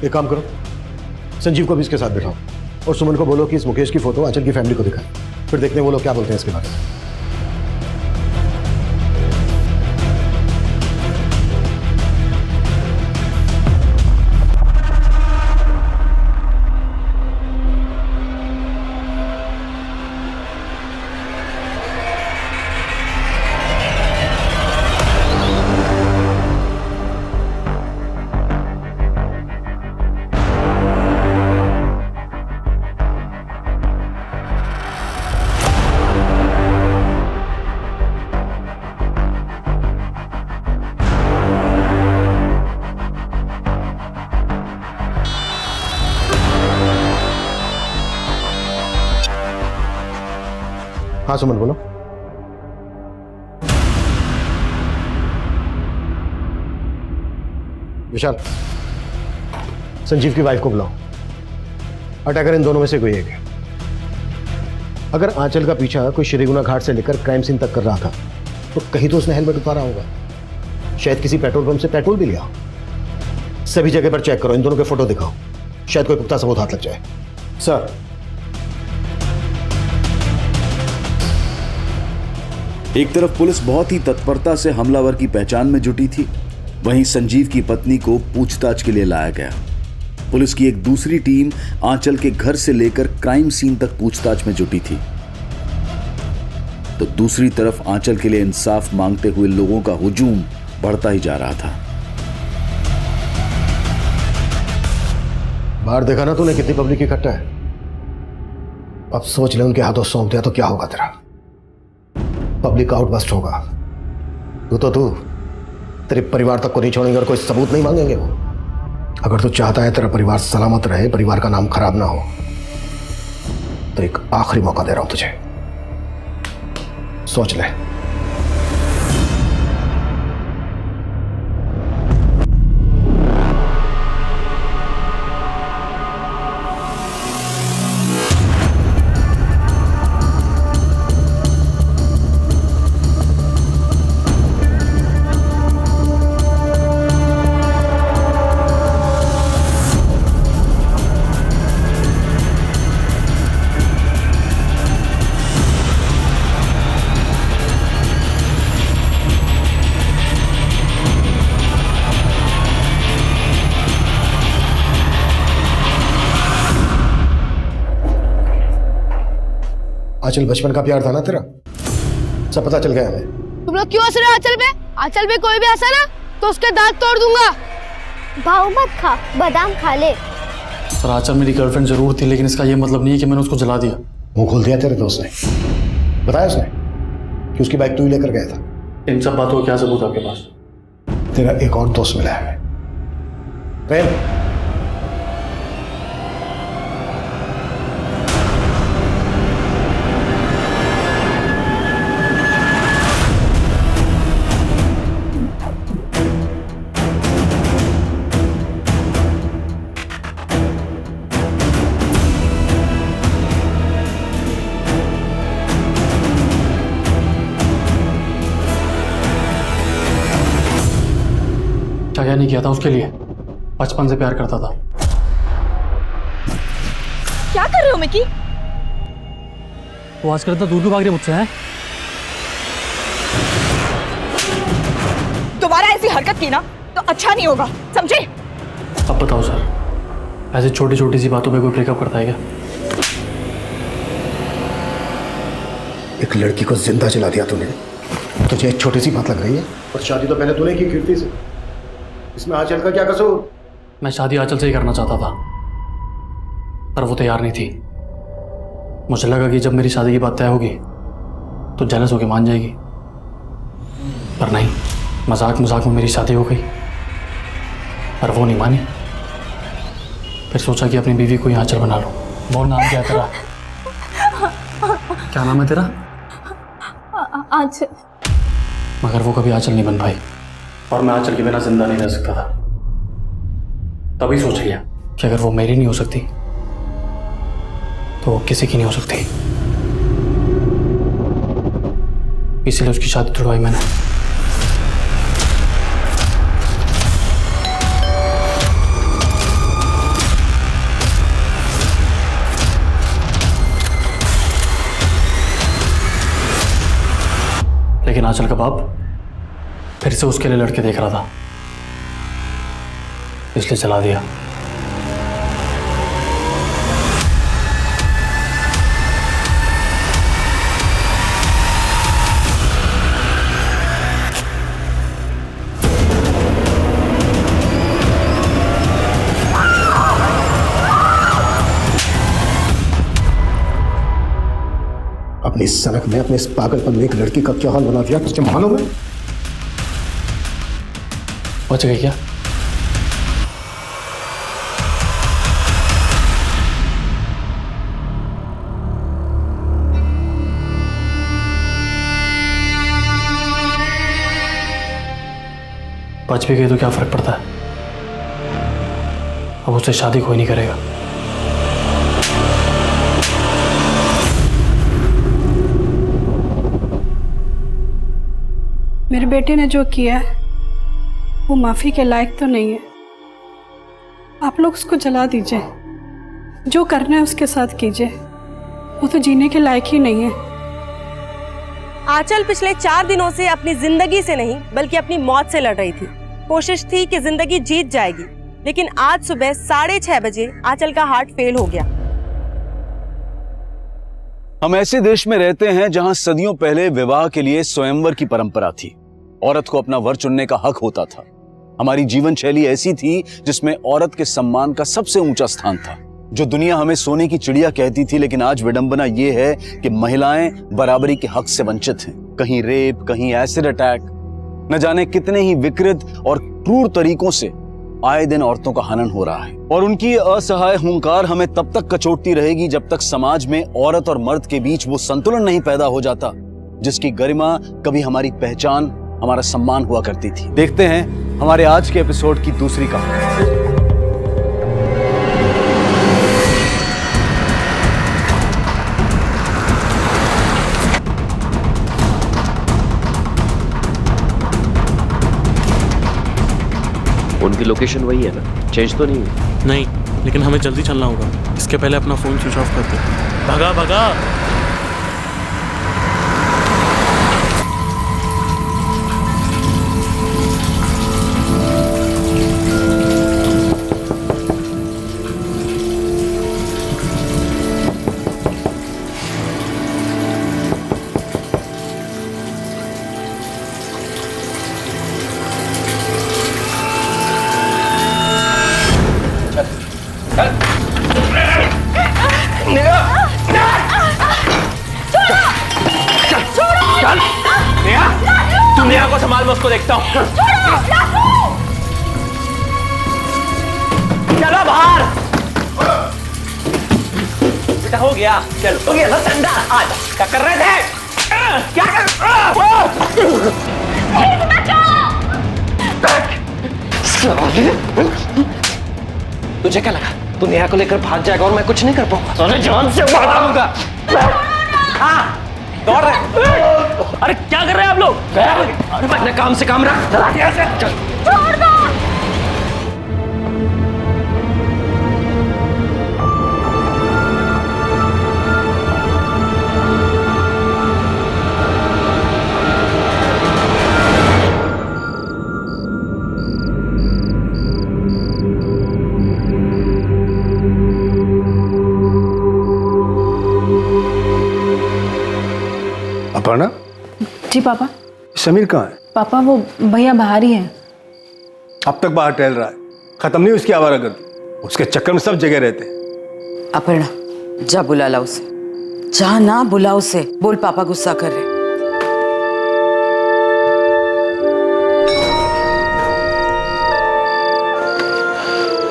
एक काम करो, संजीव को भी इसके साथ बिठाओ और सुमन को बोलो कि इस मुकेश की फोटो आंचल की फैमिली को दिखाए, फिर देखते हैं वो लोग क्या बोलते हैं इसके बारे में। हाँ सुमन बोलो। विशाल, संजीव की वाइफ को बुलाओ। अटैकर इन दोनों में से कोई एक है। अगर आंचल का पीछा कोई श्रीगुना घाट से लेकर क्राइम सीन तक कर रहा था, तो कहीं तो उसने हेलमेट उतारा होगा। शायद किसी पेट्रोल पंप से पेट्रोल भी लिया। सभी जगह पर चेक करो, इन दोनों के फोटो दिखाओ, शायद कोई पुख्ता सबूत हाथ लग जाए। सर एक तरफ पुलिस बहुत ही तत्परता से हमलावर की पहचान में जुटी थी, वहीं संजीव की पत्नी को पूछताछ के लिए लाया गया। पुलिस की एक दूसरी टीम आंचल के घर से लेकर क्राइम सीन तक पूछताछ में जुटी थी, तो दूसरी तरफ आंचल के लिए इंसाफ मांगते हुए लोगों का हुजूम बढ़ता ही जा रहा था। बाहर देखा ना तूने कितनी पब्लिक इकट्ठा है। अब सोच ले उनके हाथों सौंप दिया तो क्या होगा तेरा। पब्लिक आउटबस्ट होगा। तू तेरे परिवार तक को नहीं छोड़ेंगे और कोई सबूत नहीं मांगेंगे वो। अगर तू चाहता है तेरा परिवार सलामत रहे, परिवार का नाम खराब ना हो, तो एक आखिरी मौका दे रहा हूं तुझे, सोच ले। आंचल बचपन का प्यार था ना तेरा, सब पता चल गया हमें। तुम लोग क्यों हंस रहे हो आंचल पे? आंचल पे कोई भी हंसा ना तो उसके दांत तोड़ दूंगा। भाव मत खा, बादाम खा ले। सर आंचल मेरी गर्लफ्रेंड जरूर थी, लेकिन इसका ये मतलब नहीं है कि मैंने उसको जला दिया। मुंह खोल दिया तेरे दोस्त ने, बताया उसने कि उसकी बाइक तू ही लेकर गया था। इन सब बातों का क्या सबूत आपके पास? तेरा एक और दोस्त मिला है प्रेम। क्या नहीं किया था उसके लिए? बचपन से प्यार करता था। क्या कर रहे हो मिकी? वो आजकल इतना दूर क्यों भाग रहे मुझसे? हैं दोबारा ऐसी हरकत की ना तो अच्छा नहीं होगा, समझे? अब बताओ सर, ऐसे छोटी छोटी सी बातों पे कोई ब्रेकअप करता है क्या? एक लड़की को जिंदा जला दिया तूने, तुझे एक छोटी सी बात लग रही है? और शादी तो पहले तूने की कीर्ति से, इसमें आंचल का क्या कसूर? मैं शादी आंचल से ही करना चाहता था, पर वो तैयार नहीं थी। मुझे लगा कि जब मेरी शादी की बात तय होगी तो जेलस होके मान जाएगी, पर नहीं, मजाक मजाक में मेरी शादी हो गई, पर वो नहीं मानी। फिर सोचा कि अपनी बीवी को ही आंचल बना लो। बोल, नाम क्या है तेरा? क्या नाम है तेरा? आंचल। मगर वो कभी आंचल नहीं बन पाई, और मैं आंचल के बिना जिंदा नहीं रह सकता था। तभी सोच लिया कि अगर वो मेरी नहीं हो सकती तो वो किसी की नहीं हो सकती, इसीलिए उसकी शादी तुड़वाई मैंने। लेकिन आंचल का बाप फिर से उसके लिए लड़के देख रहा था, इसलिए चला दिया। अपनी सनक में, अपने इस पागलपन में एक लड़की का क्या हाल बना दिया तुझे मालूम है? बच गई क्या? बच भी गई तो क्या फर्क पड़ता है, अब उससे शादी कोई नहीं करेगा। मेरे बेटे ने जो किया है वो माफ़ी के लायक तो नहीं है। आप लोग उसको जला दीजिए, जो करना है उसके साथ कीजिए, वो तो जीने के लायक ही नहीं है। आंचल पिछले 4 दिनों से अपनी जिंदगी से नहीं बल्कि अपनी मौत से लड़ रही थी। कोशिश थी कि जिंदगी जीत जाएगी, लेकिन आज सुबह 6:30 बजे आंचल का हार्ट फेल हो गया। हम ऐसे देश में रहते हैं जहां सदियों पहले विवाह के लिए स्वयंवर की परंपरा थी। औरत को अपना वर चुनने का हक होता था। हमारी जीवन शैली ऐसी थी जिसमें औरत के सम्मान का सबसे ऊंचा स्थान था, जो दुनिया हमें सोने की चिड़िया कहती थी। लेकिन आज विडंबना यह है कि महिलाएं बराबरी के हक से वंचित हैं। कहीं रेप, कहीं एसिड अटैक, न जाने कितने ही विकृत और क्रूर तरीकों से आए दिन औरतों का हनन हो रहा है। और उनकी असहाय हुंकार हमें तब तक कचोटती रहेगी जब तक समाज में औरत और मर्द के बीच वो संतुलन नहीं पैदा हो जाता जिसकी गरिमा कभी हमारी पहचान, हमारा सम्मान हुआ करती थी। देखते हैं हमारे आज के एपिसोड की दूसरी कहानी। उनकी लोकेशन वही है ना, चेंज तो नहीं हुई? नहीं, लेकिन हमें जल्दी चलना होगा। इसके पहले अपना फोन स्विच ऑफ कर दे। भगा भगा। निकाल, मैं उसको देखता हूँ। चलो बाहर। बेटा हो गया, चलो हो गया ना ठंडा। आज क्या कर रहे थे? क्या कर? तुझे क्या लगा तू नेहा को लेकर भाग जाएगा और मैं कुछ नहीं कर पाऊंगा? तो जान से मार दूंगा। हाँ, दौड़ रहे। अरे क्या कर रहे हैं आप लोग? अरे अपने काम से काम रख। चल छोड़ दो। अपर्णा? जी पापा। समीर कहाँ है? पापा वो भैया बाहर ही हैं। अब तक बाहर टहल रहा है, खत्म नहीं उसकी आवारागर्दी। उसके चक्कर में सब जगह रहते हैं। अपर्णा जा बुला ला उसे, जा ना बुला उसे, बोल पापा गुस्सा कर रहे।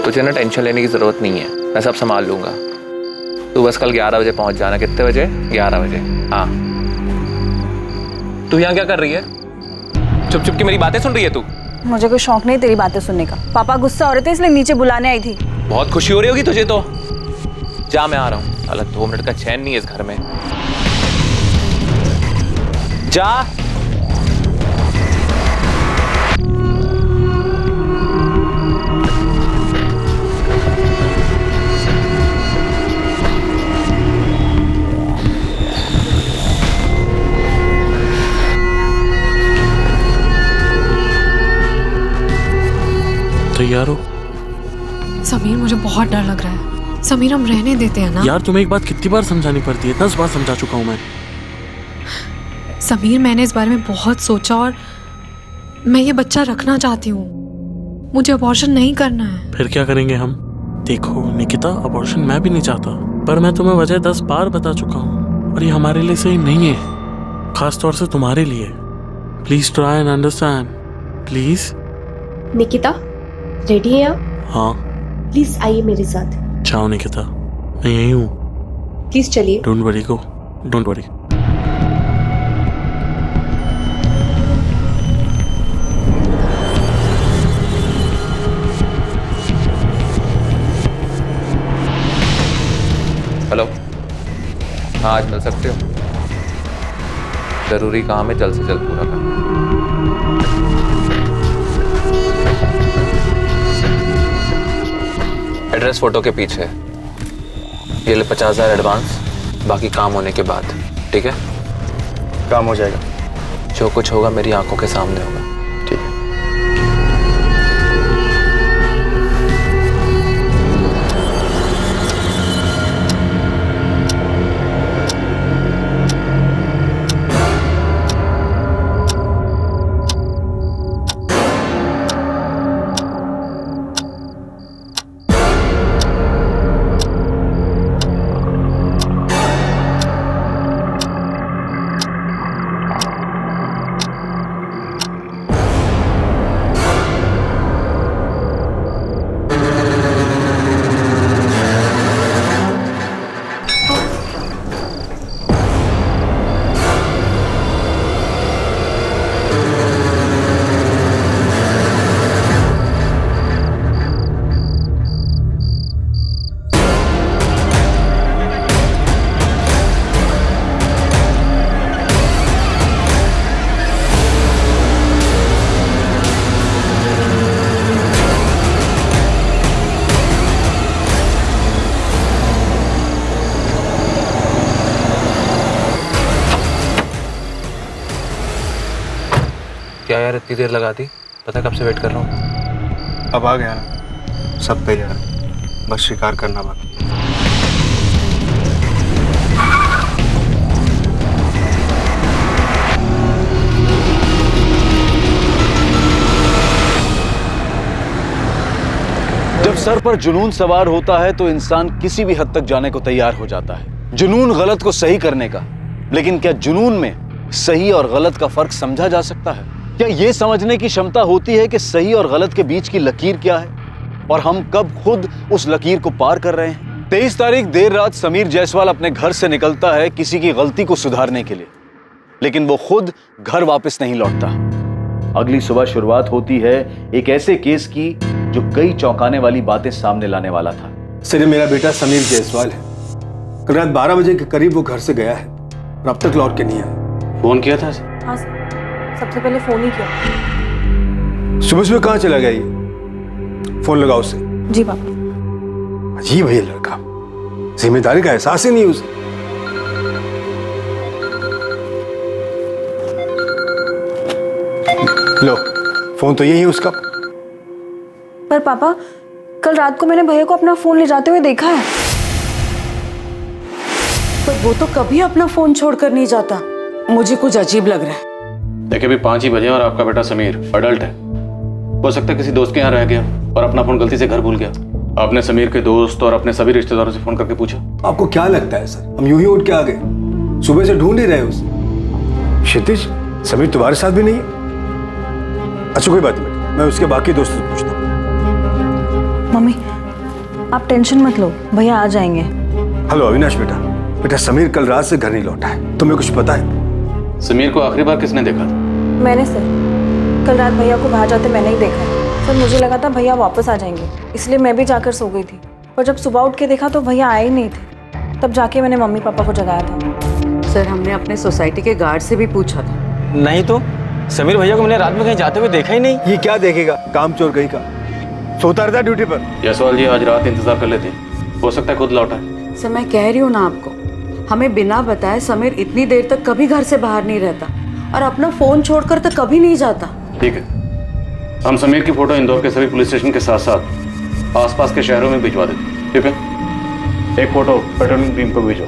तुझे ना टेंशन लेने की जरूरत नहीं है, मैं सब संभाल लूंगा। तू बस कल 11 बजे पहुंच जाना। कितने बजे? 11 बजे। हाँ। तू यहाँ क्या कर रही है? चुप चुप की मेरी बातें सुन रही है तू? मुझे कोई शौक नहीं तेरी बातें सुनने का। पापा गुस्सा हो रहे थे इसलिए नीचे बुलाने आई थी। बहुत खुशी हो रही होगी तुझे तो। जा मैं आ रहा हूँ। अलग 2 मिनट का चैन नहीं है इस घर में। जा। तैयार हो? समीर मुझे बहुत डर लग रहा है। समीर हम रहने देते हैं ना? यार तुम्हें एक बात कितनी बार समझानी पड़ती है? 10 बार समझा चुका हूँ मैं। समीर मैंने इस बारे में बहुत सोचा और मैं ये बच्चा रखना चाहती हूँ। मुझे अबॉर्शन नहीं करना है। फिर क्या करेंगे हम? देखो निकिता, अबॉर्शन मैं भी नहीं चाहता, पर मैं तुम्हें वजह 10 बार बता चुका हूँ और ये हमारे लिए सही नहीं है, खास तौर से तुम्हारे लिए। Please try and understand please. Nikita ready है आप? हाँ। प्लीज आइए मेरे साथ। जाओ निकिता, मैं यही हूँ। प्लीज चलिए। Don't worry go, don't worry. Hello. हाँ आज मिल सकते हो? जरूरी काम है, जल्द से जल्द पूरा करना। एड्रेस फोटो के पीछे। ये ले 50,000 एडवांस, बाकी काम होने के बाद। ठीक है? काम हो जाएगा। जो कुछ होगा मेरी आंखों के सामने होगा। ठीक है? क्या यार इतनी देर लगा दी? पता कब से वेट कर रहा हूँ। अब आ गया ना, सब तैयार है, बस शिकार करना बाकी। जब सर पर जुनून सवार होता है तो इंसान किसी भी हद तक जाने को तैयार हो जाता है, जुनून गलत को सही करने का। लेकिन क्या जुनून में सही और गलत का फर्क समझा जा सकता है? क्या ये समझने की क्षमता होती है कि सही और गलत के बीच की लकीर क्या है और हम कब खुद उस लकीर को पार कर रहे हैं? 23 तारीख देर रात समीर जायसवाल अपने घर से निकलता है किसी की गलती को सुधारने के लिए, लेकिन वो खुद घर वापस नहीं लौटता। अगली सुबह शुरुआत होती है एक ऐसे केस की जो कई चौंकाने वाली बातें सामने लाने वाला था। सर, मेरा बेटा समीर जायसवाल है। कल रात 12 बजे के करीब वो घर से गया है और अब तक लौट के नहीं आया। फोन किया था? हाँ सर, सबसे पहले फोन ही किया। सुबह सुबह कहाँ चला गया ये? फोन लगाओ उसे। जी पापा। अजीब है ये लड़का, जिम्मेदारी का एहसास ही नहीं उसे। लो, फोन तो यही है उसका। पर पापा, कल रात को मैंने भैया को अपना फोन ले जाते हुए देखा है। पर वो तो कभी अपना फोन छोड़कर नहीं जाता। मुझे कुछ अजीब लग रहा है। देखिए अभी 5 ही बजे और आपका बेटा समीर अडल्ट है। हो सकता है किसी दोस्त के यहाँ रह गया और अपना फोन गलती से घर भूल गया। आपने समीर के दोस्त और अपने सभी रिश्तेदारों से फोन करके पूछा? आपको क्या लगता है सर, हम यूं ही उठ के आ गए? सुबह से ढूंढ ही रहे उसे। क्षितिज, समीर तुम्हारे साथ भी नहीं है? अच्छा कोई बात नहीं, मैं उसके बाकी दोस्तों से पूछता हूँ। मम्मी, आप टेंशन मत लो, भैया आ जाएंगे। हेलो अविनाश बेटा, समीर कल रात से घर नहीं लौटा है, तुम्हें कुछ पता है? समीर को आखिरी बार किसने देखा था? मैंने सर, कल रात भैया को बाहर जाते मैंने ही देखा है सर। मुझे लगा था भैया वापस आ जाएंगे, इसलिए मैं भी जाकर सो गई थी। पर जब सुबह उठ के देखा तो भैया आए ही नहीं थे। तब जाके मैंने मम्मी पापा को जगाया था। सर, हमने अपने सोसाइटी के गार्ड से भी पूछा था। नहीं तो समीर भैया को मैंने रात में कहीं जाते हुए देखा ही नहीं। ये क्या देखेगा, काम चोर कहीं का। सोता रहता ड्यूटी पर। जायसवाल जी आज रात इंतजार कर लेते, हो सकता है खुद लौटा है। सर, मैं कह रही हूँ ना आपको, हमें बिना बताए समीर इतनी देर तक कभी घर से बाहर नहीं रहता और अपना फोन छोड़कर तो कभी नहीं जाता। ठीक है, हम समीर की फोटो इंदौर के सभी पुलिस स्टेशन के साथ साथ आसपास के शहरों में भिजवा देते। ठीक है, एक फोटो पेट्रोलिंग टीम को भेजो।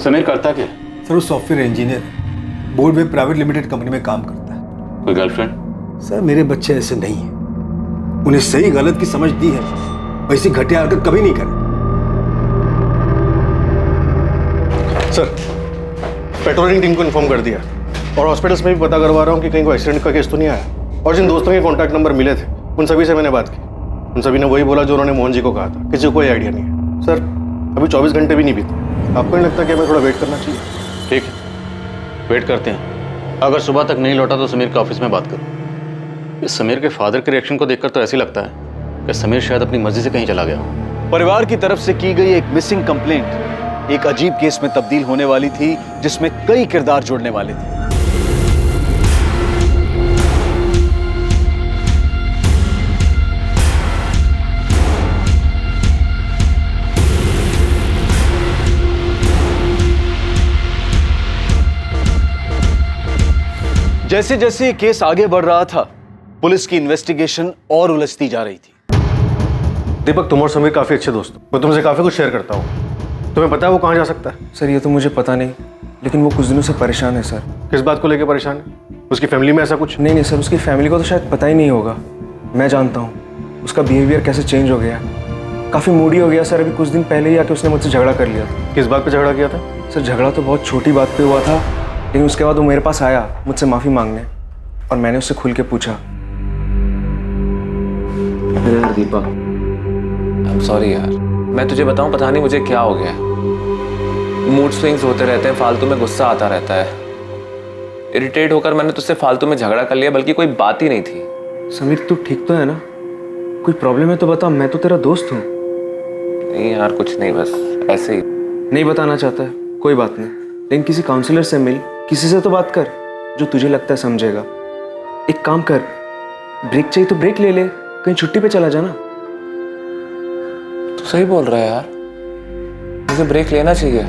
समीर करता क्या? सर वो सॉफ्टवेयर इंजीनियर है, बोर्ड में प्राइवेट लिमिटेड कंपनी में काम करता है। कोई गर्लफ्रेंड? सर मेरे बच्चे ऐसे नहीं है, उन्हें सही गलत की समझ दी है, वैसी घटिया हरकत कभी नहीं करे। सर, पेट्रोलिंग टीम को इन्फॉर्म कर दिया और हॉस्पिटल्स में भी पता करवा रहा हूँ कि कहीं कोई एक्सीडेंट का केस तो नहीं आया। और जिन दोस्तों के कॉन्टैक्ट नंबर मिले थे उन सभी से मैंने बात की, उन सभी ने वही बोला जो उन्होंने मोहन जी को कहा था। किसी को कोई आइडिया नहीं है। सर अभी 24 घंटे भी नहीं बीते, आपको नहीं लगता कि हमें थोड़ा वेट करना चाहिए? ठीक है, वेट करते हैं। अगर सुबह तक नहीं लौटा तो समीर के ऑफिस में बात करो। इस समीर के फादर के रिएक्शन को देखकर तो ऐसे लगता है कि समीर शायद अपनी मर्जी से कहीं चला गया हो। परिवार की तरफ से की गई एक मिसिंग कंप्लेंट एक अजीब केस में तब्दील होने वाली थी, जिसमें कई किरदार जुड़ने वाले थे। जैसे जैसे ये केस आगे बढ़ रहा था, पुलिस की इन्वेस्टिगेशन और उलझती जा रही थी। दीपक, तुम और समीर काफी अच्छे दोस्त हो, मैं तुमसे काफी कुछ शेयर करता हूँ। तुम्हें पता है वो कहाँ जा सकता है? सर ये तो मुझे पता नहीं, लेकिन वो कुछ दिनों से परेशान है सर। किस बात को लेकर परेशान है? उसकी फैमिली में ऐसा कुछ? नहीं सर, उसकी फैमिली को तो शायद पता ही नहीं होगा। मैं जानता हूँ उसका बिहेवियर कैसे चेंज हो गया, काफ़ी मूडी हो गया सर। अभी कुछ दिन पहले ही आके उसने मुझसे झगड़ा कर लिया था। किस बात पे झगड़ा किया था? सर झगड़ा तो बहुत छोटी बात पे हुआ था, लेकिन उसके बाद वो मेरे पास आया मुझसे माफ़ी मांगने, और मैंने उससे खुल के पूछा। यार दीपक, आई एम सॉरी यार, मैं तुझे बताऊं पता नहीं मुझे क्या हो गया है। मूड स्विंग्स होते रहते हैं, फालतू में गुस्सा आता रहता है। इरिटेट होकर मैंने तुझसे फालतू में झगड़ा कर लिया, बल्कि कोई बात ही नहीं थी। समीर तू ठीक तो है ना? कोई प्रॉब्लम है तो बता, मैं तो तेरा दोस्त हूँ। नहीं यार कुछ नहीं, बस ऐसे ही। नहीं बताना चाहता है, कोई बात नहीं, लेकिन किसी काउंसलर से मिल, किसी से तो बात कर जो तुझे लगता है समझेगा। एक काम कर, ब्रेक चाहिए तो ब्रेक ले ले, कहीं छुट्टी पे चला जाना। तू सही बोल रहा है यार, मुझे ब्रेक लेना चाहिए।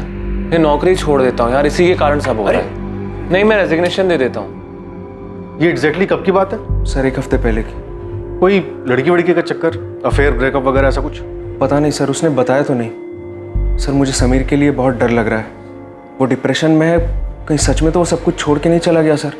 ये नौकरी छोड़ देता हूँ यार, इसी के कारण सब हो रहा है। नहीं, मैं रेजिग्नेशन दे देता हूँ। ये एग्जैक्टली कब की बात है? सर 1 हफ्ते पहले की। कोई लड़की वड़की का चक्कर, अफेयर, ब्रेकअप वगैरह ऐसा कुछ? पता नहीं सर, उसने बताया तो नहीं। सर मुझे समीर के लिए बहुत डर लग रहा है, वो डिप्रेशन में है, कहीं सच में तो वो सब कुछ छोड़ के नहीं चला गया सर।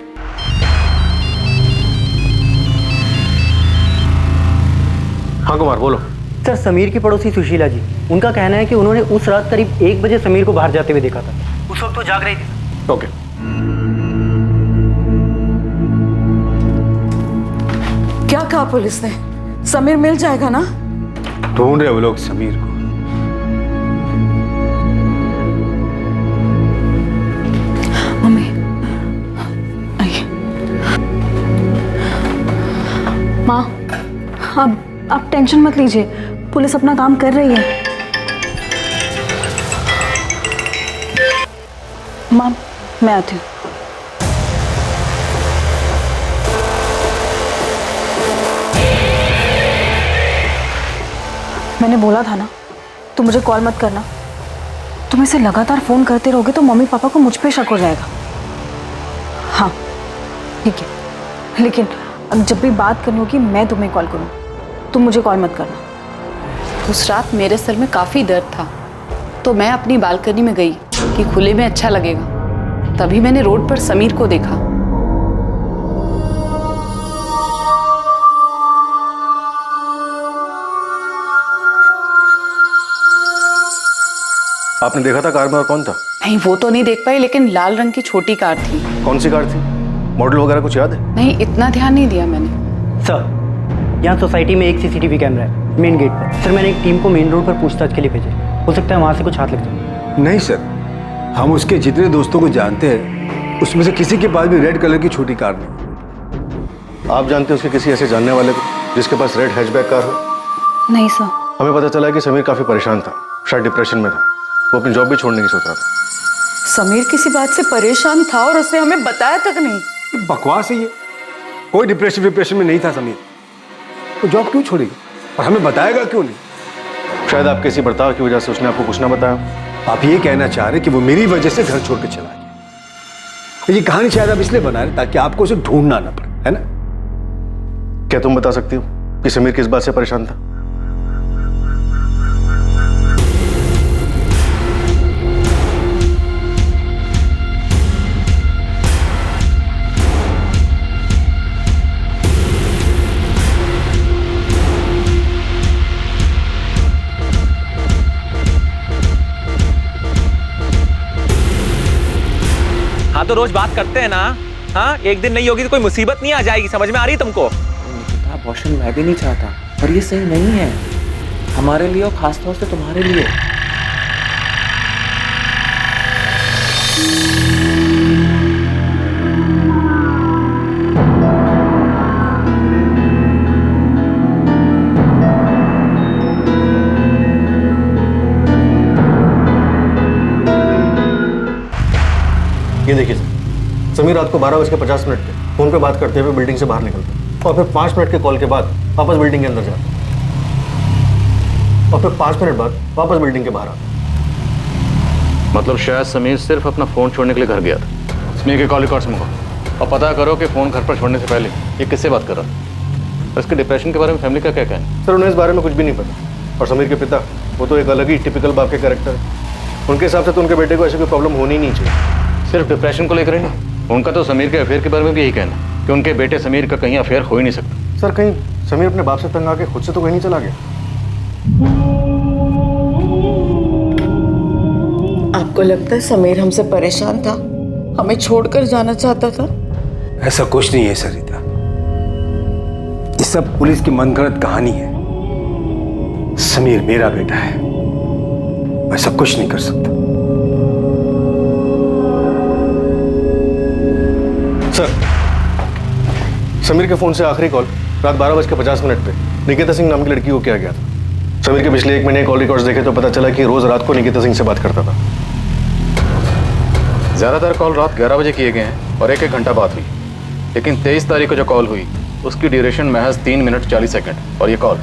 हाँ कुमार बोलो। सर समीर की पड़ोसी सुशीला जी, उनका कहना है कि उन्होंने उस रात करीब 1 बजे समीर को बाहर जाते हुए देखा था। उस वक्त वो जाग रही थी। ओके, क्या कहा पुलिस ने? समीर मिल जाएगा ना? ढूंढ रहे वो लोग समीर को। मम्मी आइए। माँ, आप टेंशन मत लीजिए, पुलिस अपना काम कर रही है। माँ, मैं आती हूँ। मैंने बोला था ना, तुम मुझे कॉल मत करना। तुम इसे लगातार फोन करते रहोगे तो मम्मी पापा को मुझ पे शक हो जाएगा। हाँ ठीक है, लेकिन अब जब भी बात करनी होगी मैं तुम्हें कॉल करूँ, तुम मुझे कॉल मत करना। उस रात मेरे सर में काफ़ी दर्द था, तो मैं अपनी बालकनी में गई कि खुले में अच्छा लगेगा। तभी मैंने रोड पर समीर को देखा। आपने देखा था कार में और कौन था? नहीं, वो तो नहीं देख पाई, लेकिन लाल रंग की छोटी कार थी। कौन सी कार थी? मॉडल वगैरह कुछ याद है? नहीं, इतना ध्यान नहीं दिया मैंने। सर, यहाँ सोसाइटी में एक सीसीटीवी कैमरा है मेन गेट पर। सर, मैंने एक टीम को मेन रोड पर पूछताछ के लिए भेजे, हो सकता है वहाँ से कुछ हाथ लग जाए। नहीं सर, हम उसके जितने दोस्तों को जानते हैं उसमें से किसी के पास भी रेड कलर की छोटी कार नहीं। आप जानते हैं उसके किसी ऐसे जानने वाले को जिसके पास रेड हैचबैक कार हो? नहीं सर। हमें पता चला कि समीर काफी परेशान था, शायद डिप्रेशन में था। वो अपनी जॉब भी छोड़ने की सोच रहा था। समीर किसी बात से परेशान था और उसने हमें बताया तक नहीं। बकवास है ये, कोई डिप्रेशन में नहीं था समीर। तो जॉब क्यों छोड़ेगी और हमें बताएगा क्यों नहीं? शायद आपके इसी बर्ताव की वजह से उसने आपको कुछ ना बताया। आप ये कहना चाह रहे कि वो मेरी वजह से घर छोड़ के चला गया। ये कहानी शायद आप इसलिए बना रहे ताकि आपको उसे ढूंढना ना पड़े, है ना? क्या तुम बता सकती हो कि समीर किस बात से परेशान था? हाँ तो रोज बात करते हैं ना। हाँ, एक दिन नहीं होगी तो कोई मुसीबत नहीं आ जाएगी, समझ में आ रही है तुमको? अबॉर्शन मैं भी नहीं चाहता, पर ये सही नहीं है हमारे लिए और खासतौर से तुम्हारे लिए। ये देखिए सर, समीर रात को 12:50 पे फोन पे बात करते हुए बिल्डिंग से बाहर निकलता और फिर 5 मिनट के कॉल के बाद वापस बिल्डिंग के अंदर जाता और फिर 5 मिनट बाद वापस बिल्डिंग के बाहर आता। मतलब शायद समीर सिर्फ अपना फोन छोड़ने के लिए घर गया था। समीर के कॉल रिकॉर्ड्स मंगाओ और पता करो कि फोन घर पर छोड़ने से पहले ये किससे बात कर रहा था। इसके डिप्रेशन के बारे में फैमिली का क्या कहना है? सर, उन्हें इस बारे में कुछ भी नहीं पता। और समीर के पिता, वो तो एक अलग ही टिपिकल बाप के कैरेक्टर है। उनके हिसाब से तो उनके बेटे को ऐसी कोई प्रॉब्लम होनी नहीं चाहिए। सिर्फ डिप्रेशन को लेकर ही नहीं, उनका तो समीर के अफेयर के बारे में भी यही कहना कि उनके बेटे समीर का कहीं अफेयर हो ही नहीं सकता। सर, कहीं समीर अपने बाप से तंग आके खुद से तो कहीं नहीं चला गया? आपको लगता है समीर हमसे परेशान था, हमें छोड़कर जाना चाहता था? ऐसा कुछ नहीं है सरिता, ये सब पुलिस की मनगढ़ंत कहानी है। समीर मेरा बेटा है, ऐसा कुछ नहीं कर सकता। सर, समीर के फोन से आखिरी कॉल रात 12:50 पे निकिता सिंह नाम की लड़की को किया गया था। समीर के पिछले 1 महीने कॉल रिकॉर्ड्स देखे तो पता चला कि रोज रात को निकिता सिंह से बात करता था। ज़्यादातर कॉल रात 11 बजे किए गए हैं और 1-1 घंटा बात हुई, लेकिन 23 तारीख को जो कॉल हुई उसकी ड्यूरेशन महज 3 मिनट 40 सेकंड और ये कॉल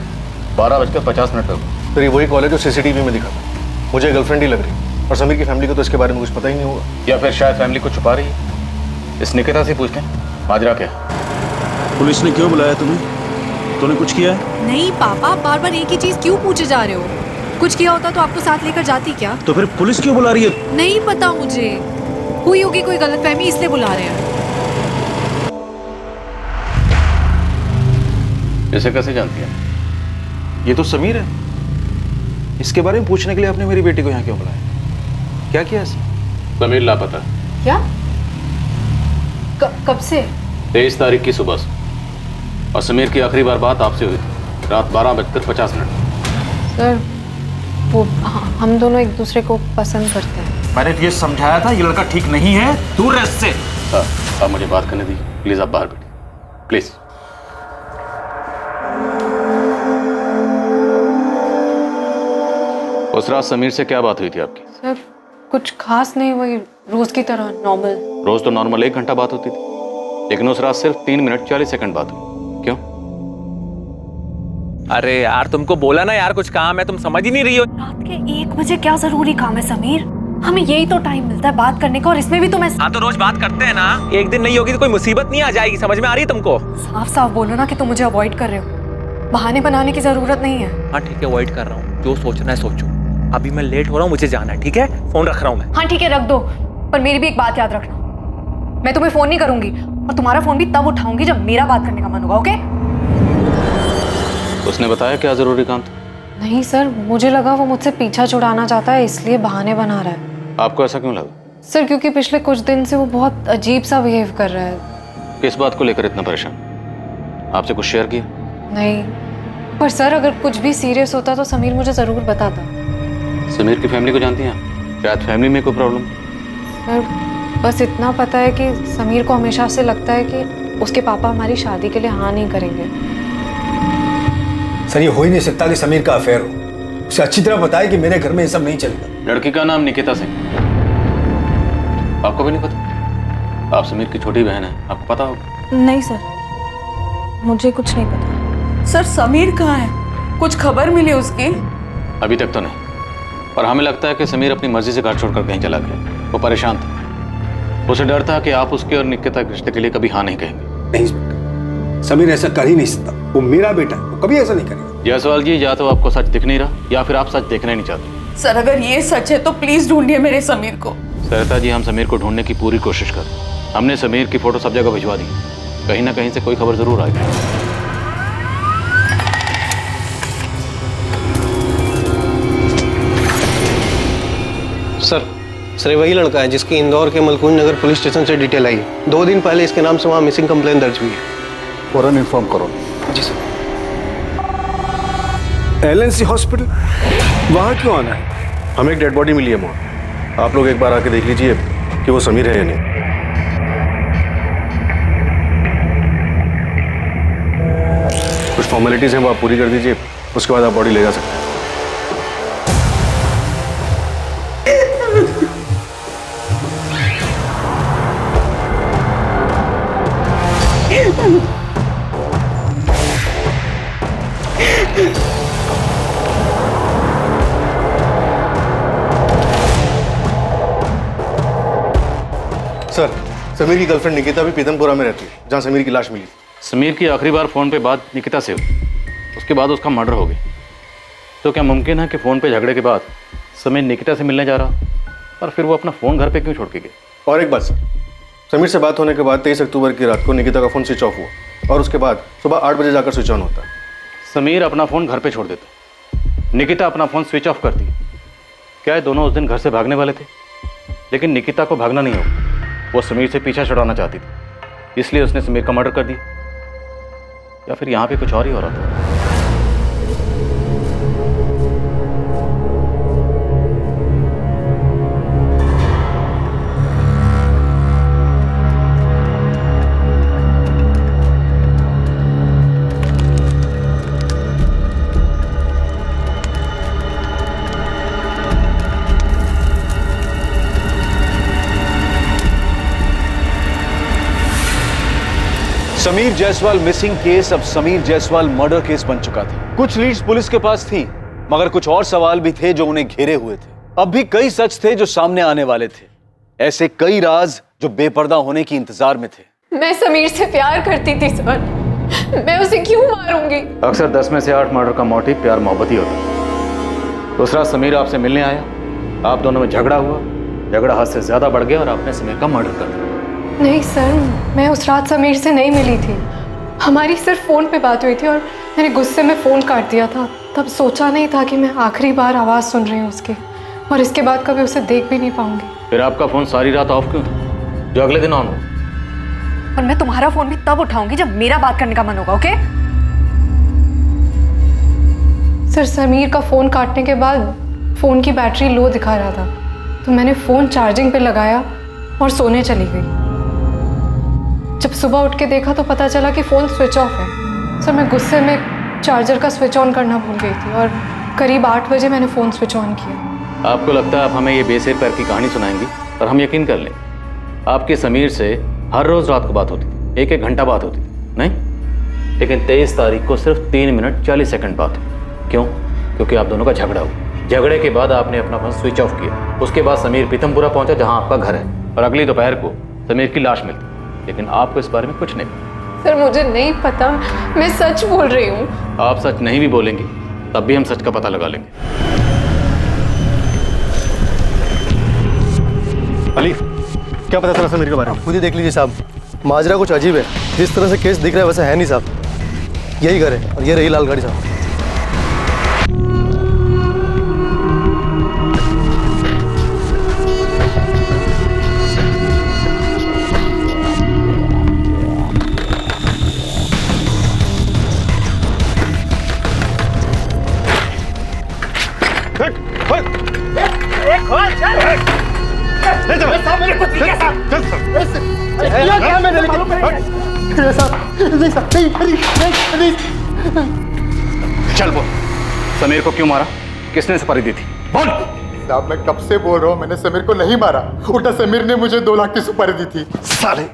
12:50 पर हुई। तो ये वही कॉल है जो सीसीटीवी में दिखा था। मुझे गर्लफ्रेंड ही लग रही और समीर की फैमिली को तो इसके बारे में कुछ पता ही नहीं होगा। या फिर शायद फैमिली को छुपा रही है। इस निकिता से पूछ लें माजरा क्या। पुलिस ने क्यों बुलाया तुम्हें? तूने कुछ किया है? नहीं पापा, बार बार एक ही चीज क्यों पूछे जा रहे हो? कुछ किया होता तो आपको साथ लेकर जाती क्या? तो फिर पुलिस क्यों बुला रही है? नहीं पता मुझे, हुई होगी कोई गलतफहमी इसलिए बुला रहे हैं। इसे कैसे जानती है? ये तो समीर है, इसके बारे में पूछने के लिए आपने मेरी बेटी को यहाँ क्यों बुलाया? क्या किया इसने? समीर लापता। क्या? कब से? 23 तारीख की सुबह से। और समीर की आखिरी बार बात आपसे हुई थी रात 12:50। सर वो हम दोनों एक दूसरे को पसंद करते हैं। मैंने ये समझाया था, ये लड़का ठीक नहीं है, दूर रह इससे। आप मुझे बात करने दीजिए प्लीज। आप बाहर बैठिए प्लीज। उस रात समीर से क्या बात हुई थी आपकी? सर कुछ खास नहीं, वही रोज की तरह नॉर्मल। रोज तो नॉर्मल 1 घंटा बात होती थी, लेकिन उस रात सिर्फ 3 मिनट 40 सेकंड बात हुई। क्यों? अरे यार तुमको बोला ना यार कुछ काम है, तुम समझ ही नहीं रही हो। रात के 1 बजे क्या जरूरी काम है समीर? हमें यही तो टाइम मिलता है बात करने का, और इसमें भी तुम्हें। हाँ तो रोज बात करते हैं ना, एक दिन नहीं होगी तो कोई मुसीबत नहीं आ जाएगी। समझ में आ रही है तुमको? साफ साफ बोलो ना कि तुम मुझे अवॉइड कर रहे हो, बहाने बनाने की जरूरत नहीं है। हाँ ठीक है, अवॉइड कर रहा हूँ, जो सोचना है सोचो। अभी मैं लेट हो रहा हूँ, मुझे जाना है, ठीक है? फोन रख रहा हूँ मैं। हाँ ठीक है रख दो, पर मेरी भी एक बात याद रखना, मैं तुम्हें फोन नहीं करूंगी और तुम्हारा फोन भी तब उठाऊंगी जब मेरा बात करने का मन होगा। ओके? उसने बताया क्या जरूरी काम था? नहीं सर, मुझे लगा वो मुझसे पीछा छुड़ाना चाहता है, इसलिए बहाने बना रहा है। आपको ऐसा क्यों लगा? सर क्योंकि पिछले कुछ दिन से वो बहुत अजीब सा बिहेव कर रहा है। किस बात को लेकर इतना परेशान? आपसे कुछ शेयर किया? नहीं, पर सर अगर कुछ भी सीरियस होता तो समीर मुझे जरूर बताता। समीर की फैमिली को जानती हैं आप? शायद फैमिली में कोई प्रॉब्लम। सर बस इतना पता है कि समीर को हमेशा से लगता है कि उसके पापा हमारी शादी के लिए हाँ नहीं करेंगे। सर ये हो ही नहीं सकता कि समीर का अफेयर हो। उसे अच्छी तरह पता है कि मेरे घर में ये सब नहीं चलेगा। लड़की का नाम निकिता सिंह, आपको भी नहीं पता? आप समीर की छोटी बहन है, आपको पता होगा। नहीं सर, मुझे कुछ नहीं पता। सर समीर कहाँ है? कुछ खबर मिली उसकी? अभी तक तो नहीं, पर हमें लगता है कि समीर अपनी मर्जी से घर छोड़कर कहीं चला गया। वो परेशान था, उसे डर था कि आप उसके और निकिता के रिश्ते के लिए कभी हाँ नहीं कहेंगे। नहीं, समीर ऐसा कर ही नहीं सकता, वो मेरा बेटा है, वो कभी ऐसा नहीं करेगा। जायसवाल जी, या तो आपको सच दिख नहीं रहा या फिर आप सच देखना ही नहीं चाहते। सर अगर ये सच है तो प्लीज ढूंढिए मेरे समीर को। सरिता जी, हम समीर को ढूंढने की पूरी कोशिश कर, हमने समीर की फोटो सब जगह भिजवा दी, कहीं ना कहीं से कोई खबर जरूर आएगी। सर ये वही लड़का है जिसकी इंदौर के मलकुंज नगर पुलिस स्टेशन से डिटेल आई है। 2 दिन पहले इसके नाम से वहाँ मिसिंग कंप्लेन दर्ज हुई है। फौरन इन्फॉर्म करो। जी सर। LNC हॉस्पिटल, वहाँ क्यों आना है? हमें एक डेड बॉडी मिली है वहाँ, आप लोग एक बार आके देख लीजिए कि वो समीर है या नहीं। कुछ फॉर्मेलिटीज हैं वो आप पूरी कर दीजिए, उसके बाद आप बॉडी ले जा सकते हैं। सर समीर की गर्लफ्रेंड निकिता भी पीतमपुरा में रहती है, जहाँ समीर की लाश मिली। समीर की आखिरी बार फोन पे बात निकिता से हुई, उसके बाद उसका मर्डर हो गया। तो क्या मुमकिन है कि फोन पे झगड़े के बाद समीर निकिता से मिलने जा रहा और फिर वो अपना फोन घर पे क्यों छोड़ के गया? और एक बात सर, समीर से बात होने के बाद 23 अक्टूबर की रात को निकिता का फोन स्विच ऑफ हुआ और उसके बाद सुबह 8 बजे जाकर स्विच ऑन होता है। समीर अपना फोन घर पे छोड़ देता, निकिता अपना फोन स्विच ऑफ करती। क्या ये दोनों उस दिन घर से भागने वाले थे? लेकिन निकिता को भागना नहीं होगा, वो समीर से पीछा छुड़ाना चाहती थी, इसलिए उसने समीर का मर्डर कर दिया। या फिर यहाँ पे कुछ और ही हो रहा था। समीर जायसवाल मिसिंग केस अब समीर जायसवाल मर्डर केस बन चुका था। कुछ लीड्स पुलिस के पास थी, मगर कुछ और सवाल भी थे जो उन्हें घेरे हुए थे। अब भी कई सच थे जो सामने आने वाले थे, ऐसे कई राज जो बेपर्दा होने की इंतजार में थे। मैं समीर से प्यार करती थी सर, मैं उसे क्यों मारूंगी? अक्सर 10 में से 8 मर्डर का मोटिव प्यार मोहब्बत ही होता है। दूसरा, समीर आपसे मिलने आया, आप दोनों में झगड़ा हुआ, झगड़ा हद से ज्यादा बढ़ गया और आपने समीर का मर्डर कर दिया। नहीं सर, मैं उस रात समीर से नहीं मिली थी, हमारी सिर्फ फ़ोन पे बात हुई थी और मैंने गुस्से में फ़ोन काट दिया था। तब सोचा नहीं था कि मैं आखिरी बार आवाज़ सुन रही हूँ उसकी, और इसके बाद कभी उसे देख भी नहीं पाऊंगी। फिर आपका फ़ोन सारी रात ऑफ क्यों था, जो अगले दिन ऑन हो? और मैं तुम्हारा फोन भी तब उठाऊंगी जब मेरा बात करने का मन होगा, ओके? सर समीर का फ़ोन काटने के बाद फ़ोन की बैटरी लो दिखा रहा था, तो मैंने फ़ोन चार्जिंग पे लगाया और सोने चली गई। जब सुबह उठ के देखा तो पता चला कि फ़ोन स्विच ऑफ है। सर मैं गुस्से में चार्जर का स्विच ऑन करना भूल गई थी और करीब 8 बजे मैंने फ़ोन स्विच ऑन किया। आपको लगता है आप हमें ये बेसिर पैर की कहानी सुनाएंगी और हम यकीन कर लें? आपके समीर से हर रोज़ रात को बात होती थी, 1-1 घंटा बात होती थी, नहीं? लेकिन 23 तारीख को सिर्फ 3 मिनट 40 सेकंड बात हुई। क्यों? क्योंकि आप दोनों का झगड़ा हुआ। झगड़े के बाद आपने अपना फोन स्विच ऑफ किया। उसके बाद समीर पीतमपुरा पहुंचा जहां आपका घर है, और अगली दोपहर को समीर की लाश मिलती, लेकिन आपको इस बारे में कुछ नहीं। सर मुझे नहीं पता, मैं सच बोल रही हूँ। आप सच नहीं भी बोलेंगी तब भी हम सच का पता लगा लेंगे। अली, क्या पता चला समीर के बारे में? खुद ही देख लीजिए साहब, माजरा कुछ अजीब है। जिस तरह से केस दिख रहा है वैसा है नहीं साहब। यही घर है और ये रही लाल गाड़ी साहब। चल बोल, समीर को क्यों मारा? किसने सुपारी दी थी? बोल। साहब मैं कब से बोल रहा हूँ, मैंने समीर को नहीं मारा, उल्टा समीर ने मुझे 2 लाख की सुपारी दी थी। साले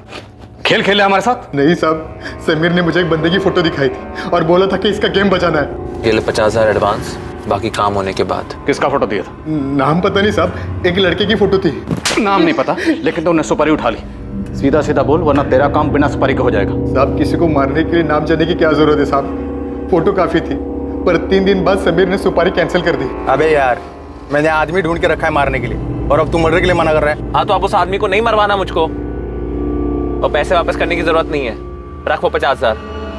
खेल खेले हमारे साथ? नहीं साहब, समीर ने मुझे एक बंदे की फोटो दिखाई थी और बोला था कि इसका गेम बजाना है। ये ले 50,000 एडवांस, बाकी काम होने के बाद। किसका फोटो दिया था? नाम पता नहीं साहब, एक लड़के की फोटो थी। नाम नहीं पता, लेकिन तुमने सुपारी उठा ली। सीधा सीधा बोल, वरना तेरा काम बिना सुपारी का हो जाएगा। साहब किसी को मारने के लिए नाम जानने की क्या जरूरत है साहब, फोटो काफी थी, पर 3 दिन बाद समीर ने सुपारी कैंसिल कर दी। अबे यार, मैंने आदमी ढूंढ के रखा है मारने के लिए, और अब तू मर्डर के लिए मना कर रहा है। हाँ तो अब उस आदमी को नहीं मरवाना मुझको, और पैसे वापस करने की जरूरत नहीं है। रखो 50,000,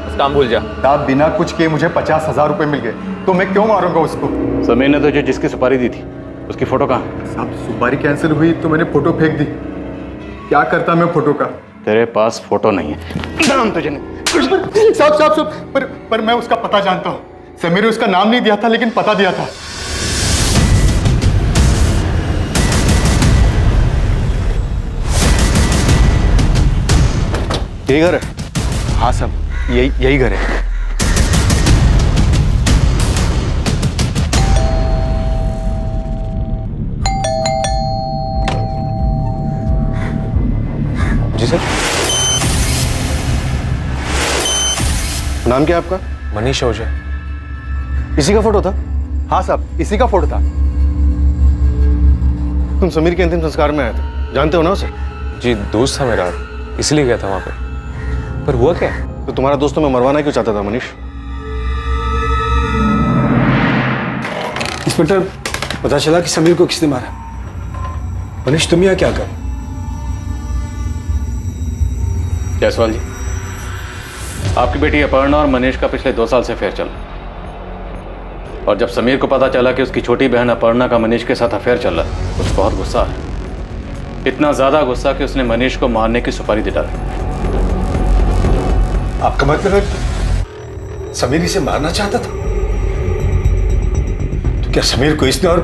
बस काम भूल जा। साहब बिना कुछ किए मुझे 50,000 रुपए मिल गए, तो मैं क्यों मारूंगा उसको? समीर ने तुझे जिसकी सुपारी दी थी उसकी फोटो कहाँ? साहब सुपारी कैंसिल हुई तो मैंने फोटो फेंक दी। क्या करता मैं फोटो का? तेरे पास फोटो नहीं है, नाम तुझे नहीं। साहब पर मैं उसका पता जानता हूँ। समीर ने उसका नाम नहीं दिया था लेकिन पता दिया था। यही घर है? हाँ साहब, यही घर है। जी सर। नाम क्या है आपका? मनीष ओझा। इसी का फोटो था? हाँ साहब, इसी का फोटो था। तुम समीर के अंतिम संस्कार में आए थे, जानते हो ना उसे? जी दोस्त था मेरा, इसलिए गया था वहां पे। पर हुआ क्या? तो तुम्हारा दोस्त तुम्हें मरवाना क्यों चाहता था मनीष? इंस्पेक्टर, पता चला कि समीर को किसने मारा। मनीष तुम यहाँ क्या कर? जायसवाल जी, आपकी बेटी अपर्णा और मनीष का पिछले 2 साल से अफेयर चल रहा, और जब समीर को पता चला कि उसकी छोटी बहन अपर्णा का मनीष के साथ अफेयर चल रहा है, उसको बहुत गुस्सा है। इतना ज्यादा गुस्सा कि उसने मनीष को मारने की सुपारी दे डाली। आपका मतलब है समीर इसे मारना चाहता था? तो क्या समीर को इसने और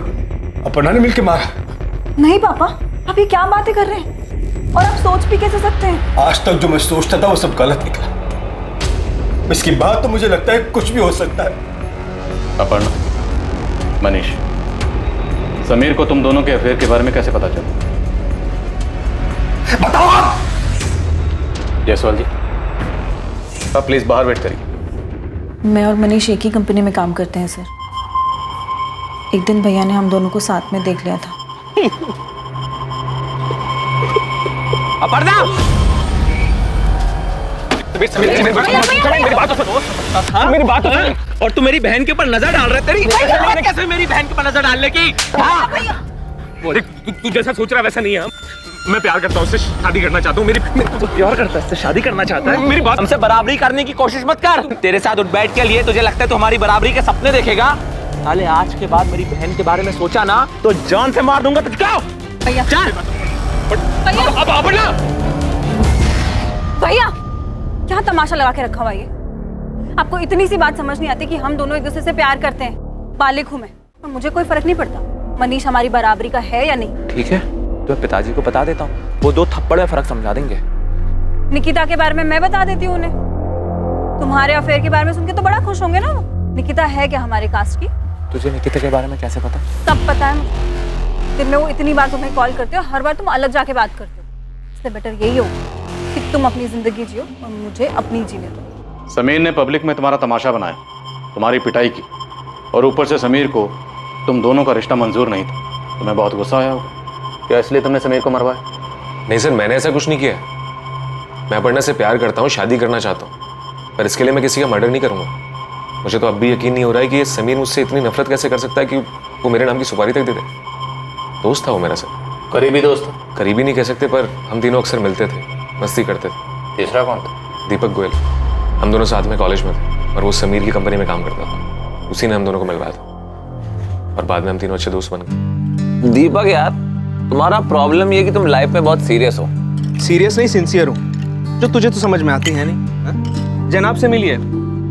अपर्णा ने मिलकर मारा? नहीं पापा, आप ये क्या बातें कर रहे हैं? और आप सोच भी कैसे सकते हैं? आज तक जो मैं सोचता था वो सब गलत निकला। इसके बाद तो मुझे लगता है कुछ भी हो सकता है। अपर्णा, मनीष, समीर को तुम दोनों के अफेयर के बारे में कैसे पता चला? बताओ आप। जायसवाल जी, आप प्लीज बाहर वेट करिए। मैं और मनीष एक ही कंपनी में काम करते हैं सर। एक दिन भैया ने हम दोनों को साथ में देख लिया था। अपर्णा! मेरी बात तो सुनो। मेरी बात तो सुनो। और तू मेरी बहन के ऊपर नजर डाल रहा है। तेरी कैसे मेरी बहन के ऊपर नजर डालने की? तू जैसा सोच रहा है वैसा नहीं है। मैं प्यार करता हूँ, उससे शादी करना चाहता हूँ। मेरी प्यार करता है, उससे शादी करना चाहता है। मेरी बात, हमसे बराबरी करने की कोशिश मत कर। तेरे साथ उठ बैठ के लिए तुझे लगता है तो हमारी बराबरी के सपने देखेगा? साले आज के बाद मेरी बहन के बारे में सोचा ना तो जान से मार दूंगा तुझको। चल अब भैया क्या तमाशा लगा के रखा हुआ ये? आपको इतनी सी बात समझ नहीं आती कि हम दोनों एक दूसरे से प्यार करते हैं। बालिक हूं मैं और मुझे कोई फर्क नहीं पड़ता मनीष हमारी बराबरी का है या नहीं। ठीक है, तो मैं पिताजी को बता देता हूँ, वो 2 थप्पड़ में फर्क समझा देंगे। निकिता के बारे में मैं बता देती हूँ उन्हें। तुम्हारे अफेयर के बारे में सुन के तो बड़ा खुश होंगे ना वो। निकिता है क्या हमारे कास्ट की? तुझे निकिता के बारे में कैसे पता? सब पता है मुझे। दिन में वो इतनी बार तुम्हें कॉल करते हो, हर बार तुम अलग जाके बात करते हो। इससे बेटर यही हो कि तुम अपनी जिंदगी जियो और मुझे अपनी जीने दो। समीर ने पब्लिक में तुम्हारा तमाशा बनाया, तुम्हारी पिटाई की, और ऊपर से समीर को तुम दोनों का रिश्ता मंजूर नहीं था। तुम्हें बहुत गुस्सा आया होगा। क्या इसलिए तुमने समीर को मरवाया? नहीं सर, मैंने ऐसा कुछ नहीं किया। मैं अपर्णा से प्यार करता हूँ, शादी करना चाहता हूँ, पर इसके लिए मैं किसी का मर्डर नहीं करूँगा। मुझे तो अब भी यकीन नहीं हो रहा है कि ये समीर मुझसे इतनी नफरत कैसे कर सकता है कि वो मेरे नाम की सुपारी तक दे दे। दोस्त था वो मेरा सर। करीबी दोस्त? करीबी नहीं कह सकते, पर हम तीनों अक्सर मिलते थे, मस्ती करते थे। तीसरा कौन था? दीपक गोयल। हम दोनों साथ में कॉलेज में थे और वो समीर की कंपनी में काम करता था। उसी ने हम दोनों को मिलवाया था और बाद में हम तीनों अच्छे दोस्त बन गए। दीपक यार, तुम्हारा प्रॉब्लम ये कि तुम लाइफ में बहुत सीरियस हो। सीरियस नहीं, सिंसियर हूँ, जो तुझे तो समझ में आती है नहीं। हा? जनाब से मिलिए,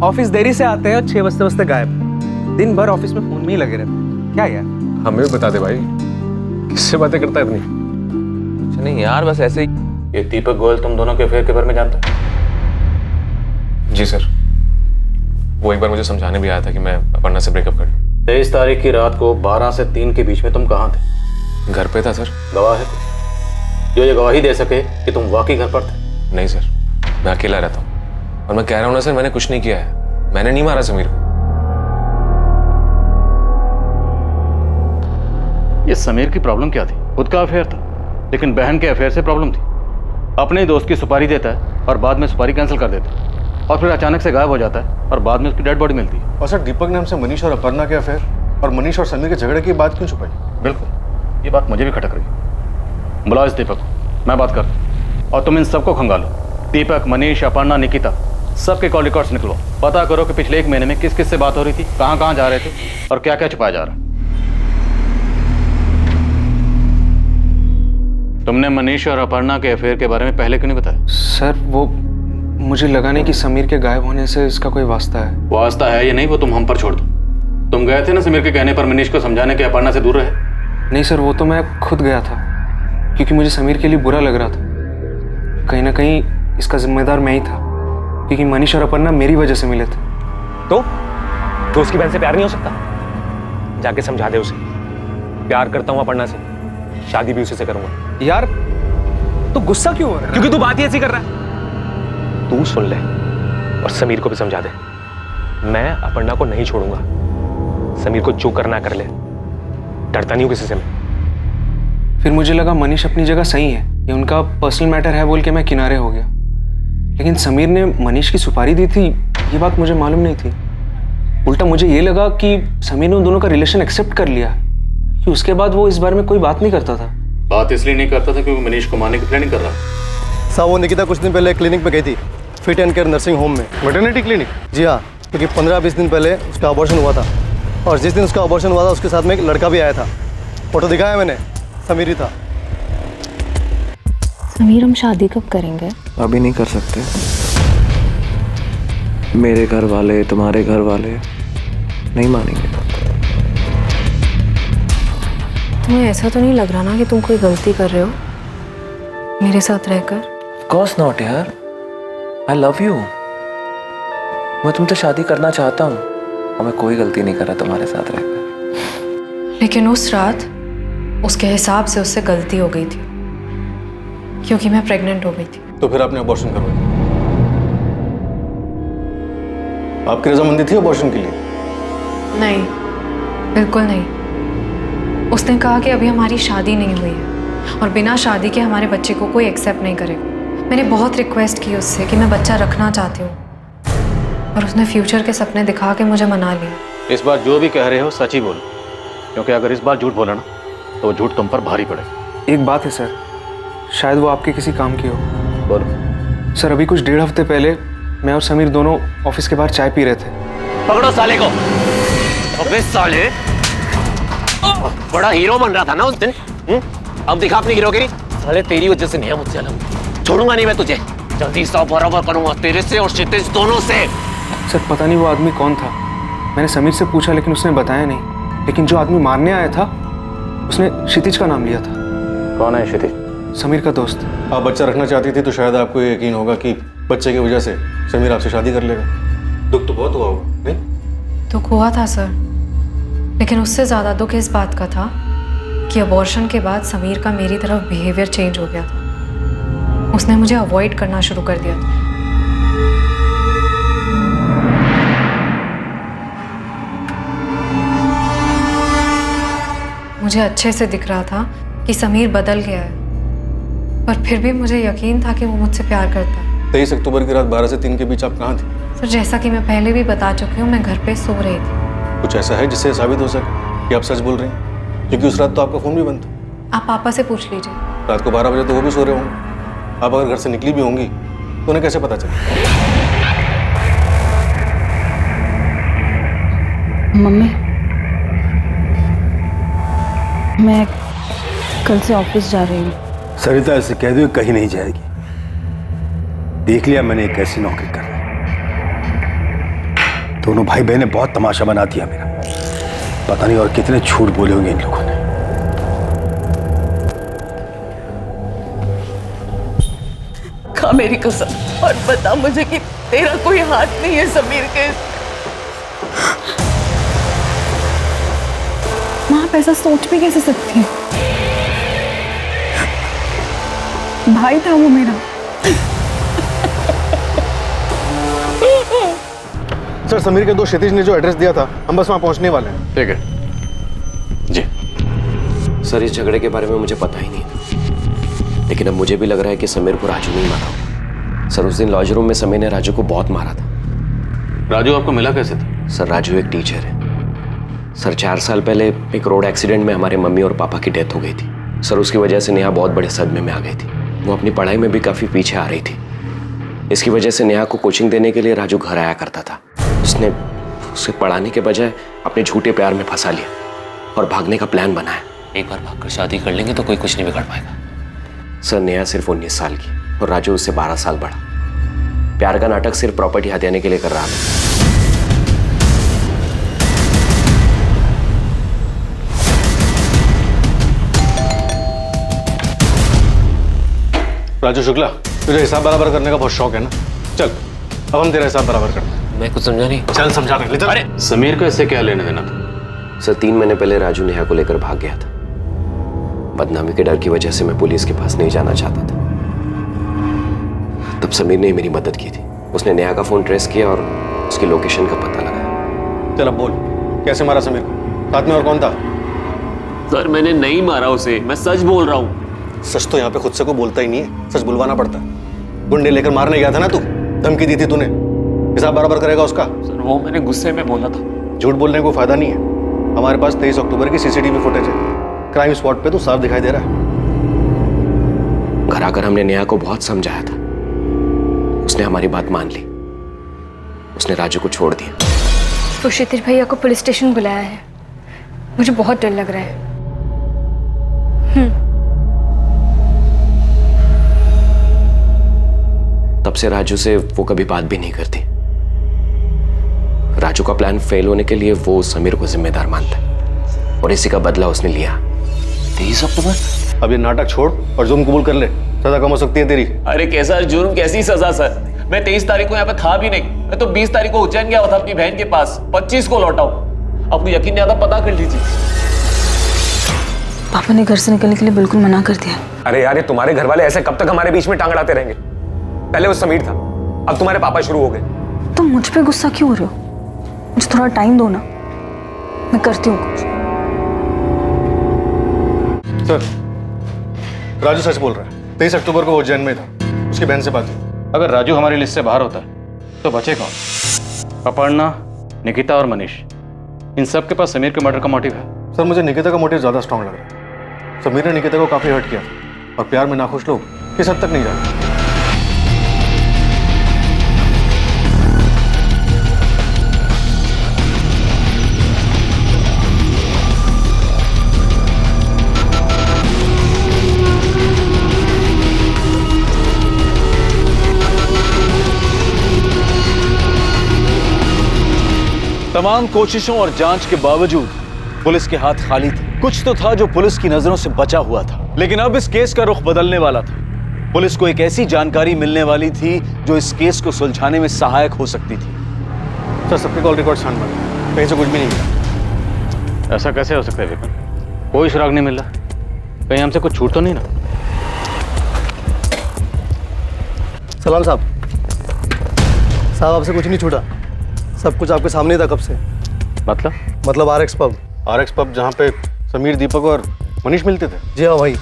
ऑफिस देरी से आते हैं और 6 बजते गायब। दिन भर ऑफिस में फोन में ही लगे रहते। क्या यार? हमें भी बता दे भाई, किससे बातें करता है इतनी? कुछ नहीं यार, बस ऐसे ही। ये दीपक गोयल तुम दोनों के अफेयर के बारे में जानता है? जी सर, वो एक बार मुझे समझाने भी आया था कि मैं अपर्णा से ब्रेकअप कर लूं। 23 तारीख की रात को 12 से 3 के बीच में तुम कहाँ थे? घर पे था सर। गवाह है जो ये गवाही दे सके कि तुम वाकई घर पर थे? नहीं सर, मैं अकेला रहता हूँ और मैं कह रहा हूँ ना सर, मैंने कुछ नहीं किया है। मैंने नहीं मारा समीर को। ये समीर की प्रॉब्लम क्या थी? खुद का अफेयर था, लेकिन बहन के अफेयर से प्रॉब्लम थी। अपने दोस्त की सुपारी देता है और बाद में सुपारी कैंसिल कर देता है, और फिर अचानक से गायब हो जाता है और बाद में उसकी डेड बॉडी मिलती है। और सर, दीपक ने हमसे मनीष और अपर्णा के अफेयर और मनीष और समीर के झगड़े की बात क्यों छुपाई? बिल्कुल, ये बात मुझे भी खटक रही। बुलाओ इस दीपक को, मैं बात करता हूँ, और तुम इन सबको खंगालो। दीपक, मनीष, अपर्णा, निकिता, सबके कॉल रिकॉर्ड्स निकलवाओ। पता करो कि पिछले 1 महीने में किस किस से बात हो रही थी, कहाँ कहाँ जा रहे थे और क्या क्या छुपाया जा रहा है। तुमने मनीष और अपर्णा के अफेयर के बारे में पहले क्यों नहीं बताया? सर, वो मुझे लगा नहीं कि समीर के गायब होने से इसका कोई वास्ता है। वास्ता है या नहीं वो तुम हम पर छोड़ दो। तुम गए थे ना समीर के कहने पर मनीष को समझाने के अपर्णा से दूर रहे? नहीं सर, वो तो मैं खुद गया था, क्योंकि मुझे समीर के लिए बुरा लग रहा था। कहीं ना कहीं इसका जिम्मेदार मैं ही था, क्योंकि मनीष और अपर्णा मेरी वजह से मिले थे। तो दोस्त की बहन से प्यार नहीं हो सकता? जाके समझा दे उसे, प्यार करता हूँ अपर्णा से, शादी भी उसी से करूंगा। यार तू गुस्सा क्यों हो रहा है? क्योंकि तू बात ही ऐसी कर रहा है। तू सुन ले और समीर को भी समझा दे, मैं अपर्णा को नहीं छोड़ूंगा। समीर को जो करना कर ले, डरता नहीं हूं किसी से मैं। फिर मुझे लगा मनीष अपनी जगह सही है, ये उनका पर्सनल मैटर है बोल के मैं किनारे हो गया। लेकिन समीर ने मनीष की सुपारी दी थी, ये बात मुझे मालूम नहीं थी। उल्टा मुझे ये लगा कि समीर ने उन दोनों का रिलेशन एक्सेप्ट कर लिया, कि उसके बाद वो इस बारे में कोई बात नहीं करता था। बात इसलिए नहीं करता था क्योंकि मनीष को मारने की प्लानिंग कर रहा था। साहब, वो निकिता कुछ दिन पहले क्लिनिक में गई थी, fit and care nursing home में। Maternity clinic? जी हाँ, क्योंकि 15-20 दिन पहले उसका अबॉर्शन हुआ था, और जिस दिन उसका अबॉर्शन हुआ था उसके साथ में एक लड़का भी आया था। फोटो दिखाया मैंने, समीर ही था। समीर, हम शादी कब करेंगे? अभी नहीं कर सकते। मेरे घर वाले, तुम्हारे घर वाले नहीं मानेंगे। तुम्हें ऐसा तो नहीं लग रहा ना कि तुम कोई गलती कर रहे हो मेरे साथ रहकर? Of course not यार, I love you। मैं तुमसे शादी करना चाहता हूँ और मैं कोई गलती नहीं कर रहा तुम्हारे साथ रहकर। लेकिन उस रात उसके हिसाब से उससे गलती हो गई थी, क्योंकि मैं प्रेग्नेंट हो गई थी। तो फिर आपने अबॉर्शन करवाया? आपकी रजामंदी थी अबॉर्शन के लिए? नहीं, बिल्कुल नहीं। उसने कहा कि अभी हमारी शादी नहीं हुई है और बिना शादी के हमारे बच्चे को कोई एक्सेप्ट नहीं करेगा। मैंने बहुत रिक्वेस्ट की उससे कि मैं बच्चा रखना चाहती हूँ, और उसने फ्यूचर के सपने दिखा के मुझे मना लिया। इस बार जो भी कह रहे हो सच ही बोलो, क्योंकि अगर इस बार झूठ बोला ना तो वो झूठ तुम पर भारी पड़ेगा। एक बात है सर, शायद वो आपके किसी काम की हो। बोलो। सर, अभी कुछ 1.5 हफ्ते पहले मैं और समीर दोनों ऑफिस के बाहर चाय पी रहे थे। पकड़ो साले को। अबे साले, बड़ा हीरो बन रहा था ना उस दिन। अब दिखा अपनी हीरोगिरी। साले तेरी वजह से नहीं है मुझसे अलग, छोड़ूंगा नहीं मैं तुझे। जल्दी हिसाब बराबर करूंगा तेरे से और क्षितिज दोनों से। सर पता नहीं वो आदमी कौन था, मैंने समीर से पूछा लेकिन उसने बताया नहीं। लेकिन जो आदमी मारने आया था उसने क्षितिज का नाम लिया था। कौन है क्षितिज? समीर का दोस्त। आप बच्चा रखना चाहती थी तो शायद आपको ये यकीन होगा कि बच्चे की वजह से समीर आपसे शादी कर लेगा। दुख तो बहुत हुआ होगा, नहीं? दुख हुआ था सर, लेकिन उससे ज़्यादा दुख इस बात का था कि अबॉर्शन के बाद समीर का मेरी तरफ बिहेवियर चेंज हो गया था। उसने मुझे अवॉइड करना शुरू कर दिया था। मुझे अच्छे से दिख रहा था कि समीर बदल गया है, पर फिर भी मुझे यकीन था कि वो मुझसे प्यार करता है। 23 अक्टूबर की रात 12 से 3 के बीच आप कहाँ थी? सर जैसा कि मैं पहले भी बता चुकी हूँ, मैं घर पे सो रही थी। कुछ ऐसा है जिससे साबित हो सके कि आप सच बोल रही हैं? क्योंकि उस रात तो आपका फोन भी बंद था। आप पापा से पूछ लीजिए। रात को 12 बजे तो वो भी सो रहे होंगे। आप अगर घर से निकली भी होंगी तो उन्हें कैसे पता चला? मम्मी, मैं कल से ऑफिस जा रही हूँ। सरिता ऐसे कह दो कहीं नहीं जाएगी। देख लिया मैंने एक ऐसी नौकरी कर रही। दोनों भाई बहन ने बहुत तमाशा बना दिया मेरा। पता नहीं और कितने झूठ बोले होंगे इन लोगों ने। खा मेरी कसम और बता मुझे कि तेरा कोई हाथ नहीं है समीर के। माँ आप ऐसा सोच भी कैसे सकती है? भाई था वो मेरा। सर समीर के दोस्त क्षितिज ने जो एड्रेस दिया था, हम बस वहाँ पहुँचने वाले हैं। ठीक है जी। सर इस झगड़े के बारे में मुझे पता ही नहीं था, लेकिन अब मुझे भी लग रहा है कि समीर को राजू नहीं मारा। सर उस दिन लॉज रूम में समीर ने राजू को बहुत मारा था। राजू आपको मिला कैसे था? सर राजू एक टीचर है। सर 4 साल पहले एक रोड एक्सीडेंट में हमारे मम्मी और पापा की डेथ हो गई थी। सर उसकी वजह से नेहा बहुत बड़े सदमे में आ गई थी। वो अपनी पढ़ाई में भी काफ़ी पीछे आ रही थी। इसकी वजह से नेहा को कोचिंग देने के लिए राजू घर आया करता था। उसने उसे पढ़ाने के बजाय अपने झूठे प्यार में फंसा लिया और भागने का प्लान बनाया। एक बार भागकर शादी कर लेंगे तो कोई कुछ नहीं बिगाड़ पाएगा। सर नेहा सिर्फ 19 साल की और राजू उससे 12 साल बड़ा। प्यार का नाटक सिर्फ प्रॉपर्टी हथियाने के लिए कर रहा था। राजू शुक्ला, तुझे हिसाब बराबर करने का बहुत शौक है ना? चल अब हम तेरा हिसाब बराबर करते हैं। मैं कुछ समझा नहीं। चल समझा दे। अरे समीर का इससे क्या लेने देना था? सर 3 महीने पहले राजू नेहा को लेकर भाग गया था। बदनामी के डर की वजह से मैं पुलिस के पास नहीं जाना चाहता था। तब समीर ने मेरी मदद की थी। उसने नेहा का फोन ट्रेस किया और उसकी लोकेशन का पता लगाया। चल अब बोल, कैसे मारा समीर को? साथ में और कौन था? सर मैंने नहीं मारा उसे, मैं सच बोल रहा हूँ। सच तो यहाँ पे खुद से को बोलता ही नहीं है, सच बुलवाना पड़ता है। गुंडे लेकर मारने गया था ना तू, धमकी दी थी तूने। हिसाब बराबर करेगा उसका? सर वो मैंने गुस्से में बोला था। झूठ बोलने को फायदा नहीं है। हमारे पास 23 अक्टूबर की सीसीटीवी फुटेज है। क्राइम स्पॉट पे तो साफ दिखाई दे रहा है। घर आकर हमने नेहा को बहुत समझाया था। उसने हमारी बात मान ली। उसने राजू को छोड़ दिया। तो क्षितिज भैया को पुलिस स्टेशन बुलाया है। मुझे बहुत डर लग रहा है। तब से राजू से वो कभी बात भी नहीं करती। राजू का प्लान फेल होने के लिए वो समीर को जिम्मेदार मानता है और इसी का बदला उसने लिया। 23 अक्टूबर? अब ये नाटक छोड़ और जुर्म कबूल कर ले, सजा कम हो सकती है तेरी। अरे कैसा जुर्म, कैसी सजा सर? मैं 23 तारीख को यहाँ पे था भी नहीं। मैं तो 20 तारीख को उज्जैन गया हुआ था अपनी बहन के पास। 25 को लौटा हूँ। आपको यकीन नहीं आता, पता कर लीजिए। पापा ने घर से निकलने के लिए बिल्कुल मना कर दिया। अरे यार ये तुम्हारे घर वाले ऐसे कब तक हमारे बीच में टांग अड़ाते रहेंगे? पहले वो समीर था, अब तुम्हारे पापा शुरू हो गए। तुम मुझ पे गुस्सा क्यों हो रहे हो? मुझे थोड़ा टाइम दो ना, मैं करती हूँ कुछ। सर राजू सच बोल रहा है। 23 अक्टूबर को वो उज्जैन में था, उसकी बहन से बात हुई। अगर राजू हमारी लिस्ट से बाहर होता है तो बचे कौन? अपर्णा, निकिता और मनीष, इन सब के पास समीर के मर्डर का मोटिव है। सर मुझे निकिता का मोटिव ज्यादा स्ट्रांग लग रहा है। समीर ने निकिता को काफी हर्ट किया और प्यार में नाखुश लोग किस हद तक नहीं जाते। तमाम कोशिशों और जांच के बावजूद पुलिस के हाथ खाली थे। कुछ तो था जो पुलिस की नजरों से बचा हुआ था, लेकिन अब इस केस का रुख बदलने वाला था। पुलिस को एक ऐसी जानकारी मिलने वाली थी जो इस केस को सुलझाने में सहायक हो सकती थी। सर सबके कॉल रिकॉर्ड छान मारे, कहीं से कुछ भी नहीं मिला। ऐसा कैसे हो सकता है विपिन? कोई सुराग नहीं मिल रहा, कहीं हमसे कुछ छूट तो नहीं ना? सलाम साहब। साहब आपसे कुछ नहीं छूटा, सब कुछ आपके सामने ही था कब से। मतलब RX पब। RX पब जहाँ पे समीर, दीपक और मनीष मिलते थे। जी हाँ वही,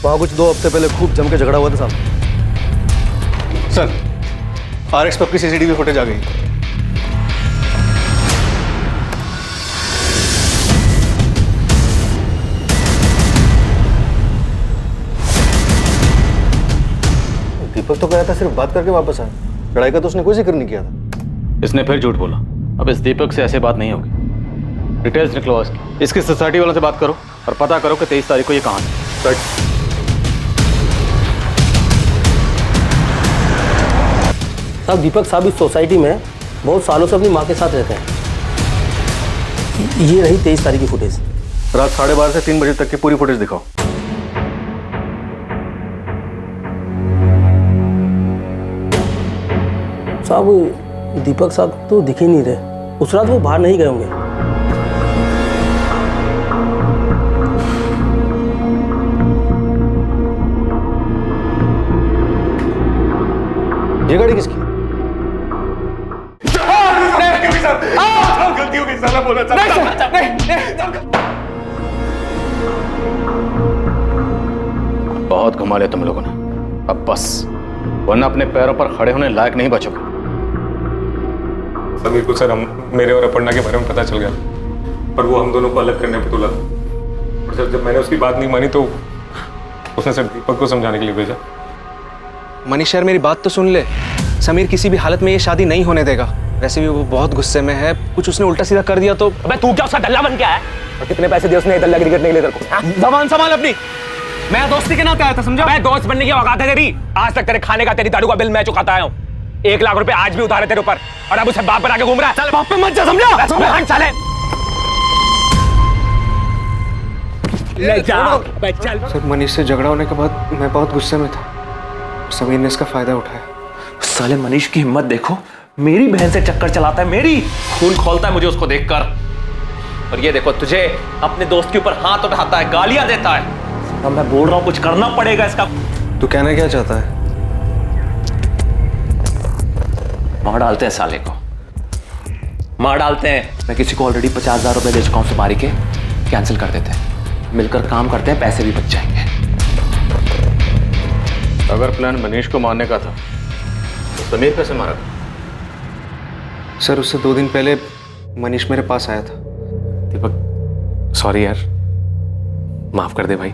वहाँ कुछ 2 हफ्ते पहले खूब जम के झगड़ा हुआ था साहब। सर RX पब की CCTV फुटेज आ गई। दीपक तो कहा था सिर्फ बात करके वापस आए, लड़ाई का तो उसने कोई जिक्र नहीं किया था। इसने फिर झूठ बोला। अब इस दीपक से ऐसे बात नहीं होगी। डिटेल्स निकलवाओ इसकी सोसाइटी वालों से बात करो और पता करो कि 23 तारीख को ये कहाँ है। साहब दीपक साहब इस सोसाइटी में बहुत सालों से अपनी माँ के साथ रहते हैं। ये रही 23 तारीख की फुटेज। रात 12:30 से 3 बजे तक की पूरी फुटेज दिखाओ। साहब दीपक साहब तो दिख ही नहीं रहे, उस रात वो बाहर नहीं गए होंगे। ये गाड़ी किसकी? गलती हो गई, साला बोला था। बहुत घुमा लिया तुम लोगों ने, अब बस, वरना अपने पैरों पर खड़े होने लायक नहीं बचोगे। समीर को सर मेरे और अपर्णा के बारे में पता चल गया, पर वो हम दोनों को अलग करने पर तुला। और सर जब मैंने उसकी बात नहीं मानी तो उसने सर दीपक को समझाने के लिए भेजा। मनीष यार मेरी बात तो सुन ले, समीर किसी भी हालत में ये शादी नहीं होने देगा। वैसे भी वो बहुत गुस्से में है, कुछ उसने उल्टा सीधा कर दिया तो। अबे तू क्या उसका दल्ला बन के आया? और कितने पैसे दिए उसने दल्ला क्रिकेट नहीं ले तेरे को? जबान संभाल अपनी। मैं दोस्ती के नाते आया था, समझा? मैं दोस्त बनने की औकात है तेरी? आज तक तेरे खाने का, तेरी दारू का बिल मैं चुकाता आया हूँ। 1 लाख रुपए आज भी उधार है तेरे ऊपर, और अब उसे बाप बना के घूम रहा है। चल बाप पे मत जा, समझा? चले ले जा। सर मनीष से झगड़ा होने के बाद मैं बहुत गुस्से में था, समीर ने इसका फायदा उठाया। साले मनीष की हिम्मत देखो, मेरी बहन से चक्कर चलाता है, मेरी खून खोलता है मुझे उसको देखकर। और ये देखो तुझे अपने दोस्त के ऊपर हाथ उठाता है, गालियां देता है। अब मैं बोल रहा हूं कुछ करना पड़ेगा इसका। तू कहना क्या चाहता है? मार डालते हैं साले को, मार डालते हैं। मैं किसी को ऑलरेडी 50,000 रुपए दे चुका हूं सुपारी के, कैंसिल कर देते हैं, मिलकर काम करते हैं, पैसे भी बच जाएंगे। अगर प्लान मनीष को मारने का था तो समीर कैसे मारा? सर उससे 2 दिन पहले मनीष मेरे पास आया था। दीपक सॉरी यार, माफ कर दे भाई।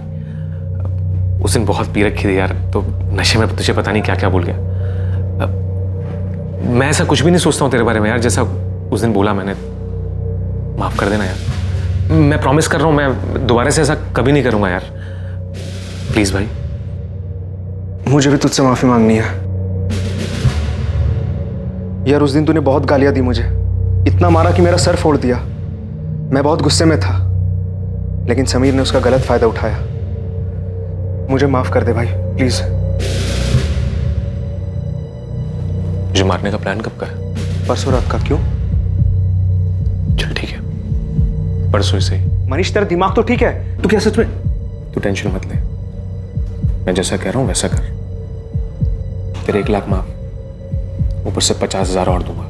उस दिन बहुत पी रखी थी यार, तो नशे में तुझे पता नहीं क्या क्या बोल गया। मैं ऐसा कुछ भी नहीं सोचता हूँ तेरे बारे में यार, जैसा उस दिन बोला मैंने। माफ कर देना यार, मैं प्रॉमिस कर रहा हूँ मैं दोबारा से ऐसा कभी नहीं करूँगा यार, प्लीज भाई। मुझे भी तुझसे माफी मांगनी है यार। उस दिन तूने बहुत गालियां दी मुझे, इतना मारा कि मेरा सर फोड़ दिया। मैं बहुत गुस्से में था, लेकिन समीर ने उसका गलत फायदा उठाया। मुझे माफ कर दे भाई प्लीज। मुझे मारने का प्लान कब का है? परसों रात का। क्यों? चल ठीक है, परसों से ही। मनीष तेरा दिमाग तो ठीक है? तू क्या सच में? तू टेंशन मत ले, मैं जैसा कह रहा हूं वैसा कर। तेरे 1 लाख माफ, ऊपर से 50,000 और दूंगा।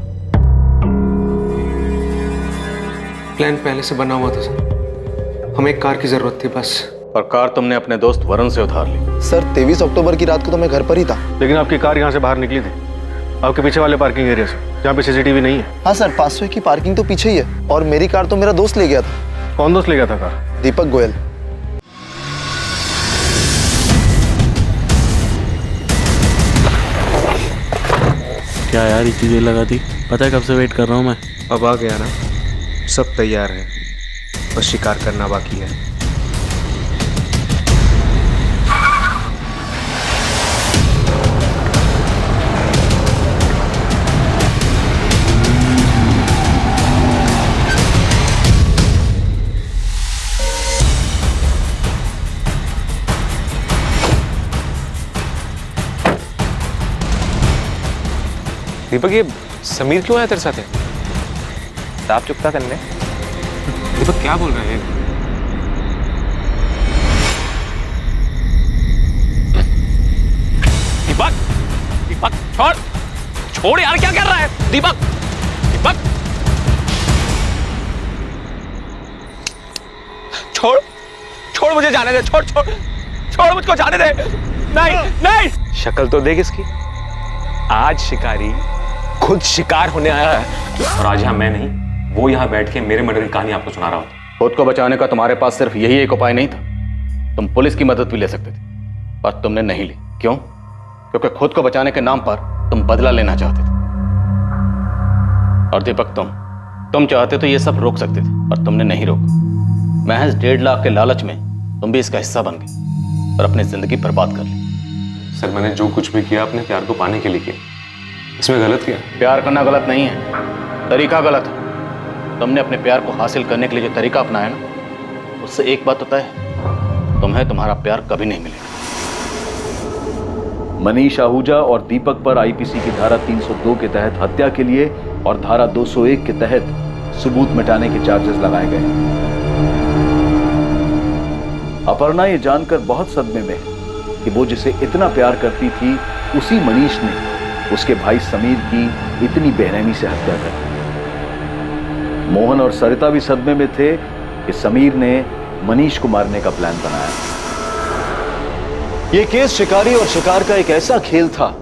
प्लान पहले से बना हुआ था सर, हमें एक कार की जरूरत थी बस। और कार तुमने अपने दोस्त वरुण से उधार ली। सर 23 अक्टूबर की रात को तो मैं घर पर ही था। लेकिन आपकी कार यहाँ से बाहर निकली थी, आपके पीछे वाले पार्किंग एरिया से, जहाँ पे CCTV नहीं है। हाँ सर, 500 की पार्किंग तो पीछे ही है, और मेरी कार तो मेरा दोस्त ले गया था। कौन दोस्त ले गया था कार? दीपक गोयल। क्या यार इतनी देर लगा दी? पता है कब से वेट कर रहा हूँ मैं। अब आ गया ना, सब तैयार है, बस शिकार करना बाकी है। दीपक ये समीर क्यों आया तेरे साथ? साफ चुकता करने। दीपक क्या बोल रहे हैं? दीपक, दीपक छोड़, छोड़ यार, क्या कर रहा है दीपक? दीपक छोड़, छोड़ मुझे जाने दे, छोड़ छोड़ छोड़ मुझको जाने दे। नहीं नहीं, शक्ल तो देख इसकी। आज शिकारी खुद शिकार होने आया है और आज यहाँ मैं नहीं, वो यहाँ बैठ के मेरे मर्डर की कहानी आपको सुना रहा होता। खुद को बचाने का तुम्हारे पास सिर्फ यही एक उपाय नहीं था, तुम पुलिस की मदद भी ले सकते थे, पर तुमने नहीं ली। क्यों? क्योंकि खुद को बचाने के नाम पर तुम बदला लेना चाहते थे। और दीपक तुम चाहते तो ये सब रोक सकते थे, पर तुमने नहीं रोका। महज 1.5 लाख के लालच में तुम भी इसका हिस्सा बन गए और अपनी जिंदगी बर्बाद कर ली। सर मैंने जो कुछ भी किया अपने प्यार को पाने के लिए किया, इसमें गलत किया? प्यार करना गलत नहीं है, तरीका गलत है। तुमने अपने प्यार को हासिल करने के लिए जो तरीका अपनाया ना, उससे एक बात तो तय है, तुम्हें तुम्हारा प्यार कभी नहीं मिलेगा। मनीष आहूजा और दीपक पर आईपीसी की धारा 302 के तहत हत्या के लिए और धारा 201 के तहत सबूत मिटाने के चार्जेस लगाए गए। अपर्णा ये जानकर बहुत सदमे में है कि वो जिसे इतना प्यार करती थी, उसी मनीष ने उसके भाई समीर की इतनी बेरहमी से हत्या कर दी। मोहन और सरिता भी सदमे में थे कि समीर ने मनीष को मारने का प्लान बनाया। यह केस शिकारी और शिकार का एक ऐसा खेल था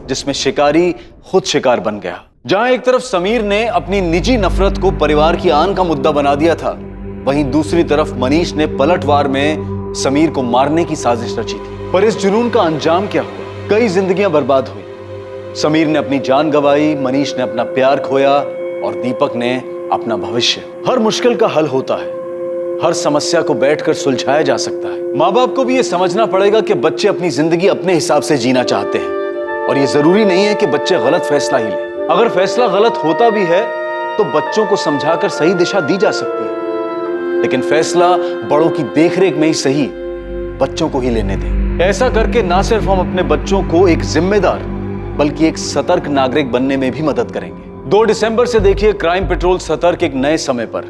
जिसमें शिकारी खुद शिकार बन गया। जहां एक तरफ समीर ने अपनी निजी नफरत को परिवार की आन का मुद्दा बना दिया था, वहीं दूसरी तरफ मनीष ने पलटवार में समीर को मारने की साजिश रची थी। पर इस जुनून का अंजाम क्या हुआ? कई जिंदगियां बर्बाद हुई। समीर ने अपनी जान गंवाई, मनीष ने अपना प्यार खोया और दीपक ने अपना भविष्य। हर मुश्किल का हल होता है, हर समस्या को बैठकर सुलझाया जा सकता है। माँ बाप को भी यह समझना पड़ेगा कि बच्चे अपनी जिंदगी अपने हिसाब से जीना चाहते हैं और यह जरूरी नहीं है कि बच्चे गलत फैसला ही लें। अगर फैसला गलत होता भी है तो बच्चों को समझाकर सही दिशा दी जा सकती है, लेकिन फैसला बड़ों की देखरेख में ही सही बच्चों को ही लेने दें। ऐसा करके ना सिर्फ हम अपने बच्चों को एक जिम्मेदार बल्कि एक सतर्क नागरिक बनने में भी मदद करेंगे। 2 दिसंबर से देखिए क्राइम पेट्रोल सतर्क एक नए समय पर,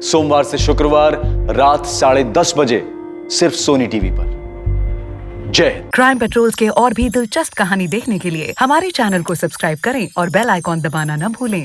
सोमवार से शुक्रवार रात 10:30 बजे, सिर्फ सोनी टीवी पर। जय। क्राइम पेट्रोल के और भी दिलचस्प कहानी देखने के लिए हमारे चैनल को सब्सक्राइब करें और बेल आइकॉन दबाना न भूलें।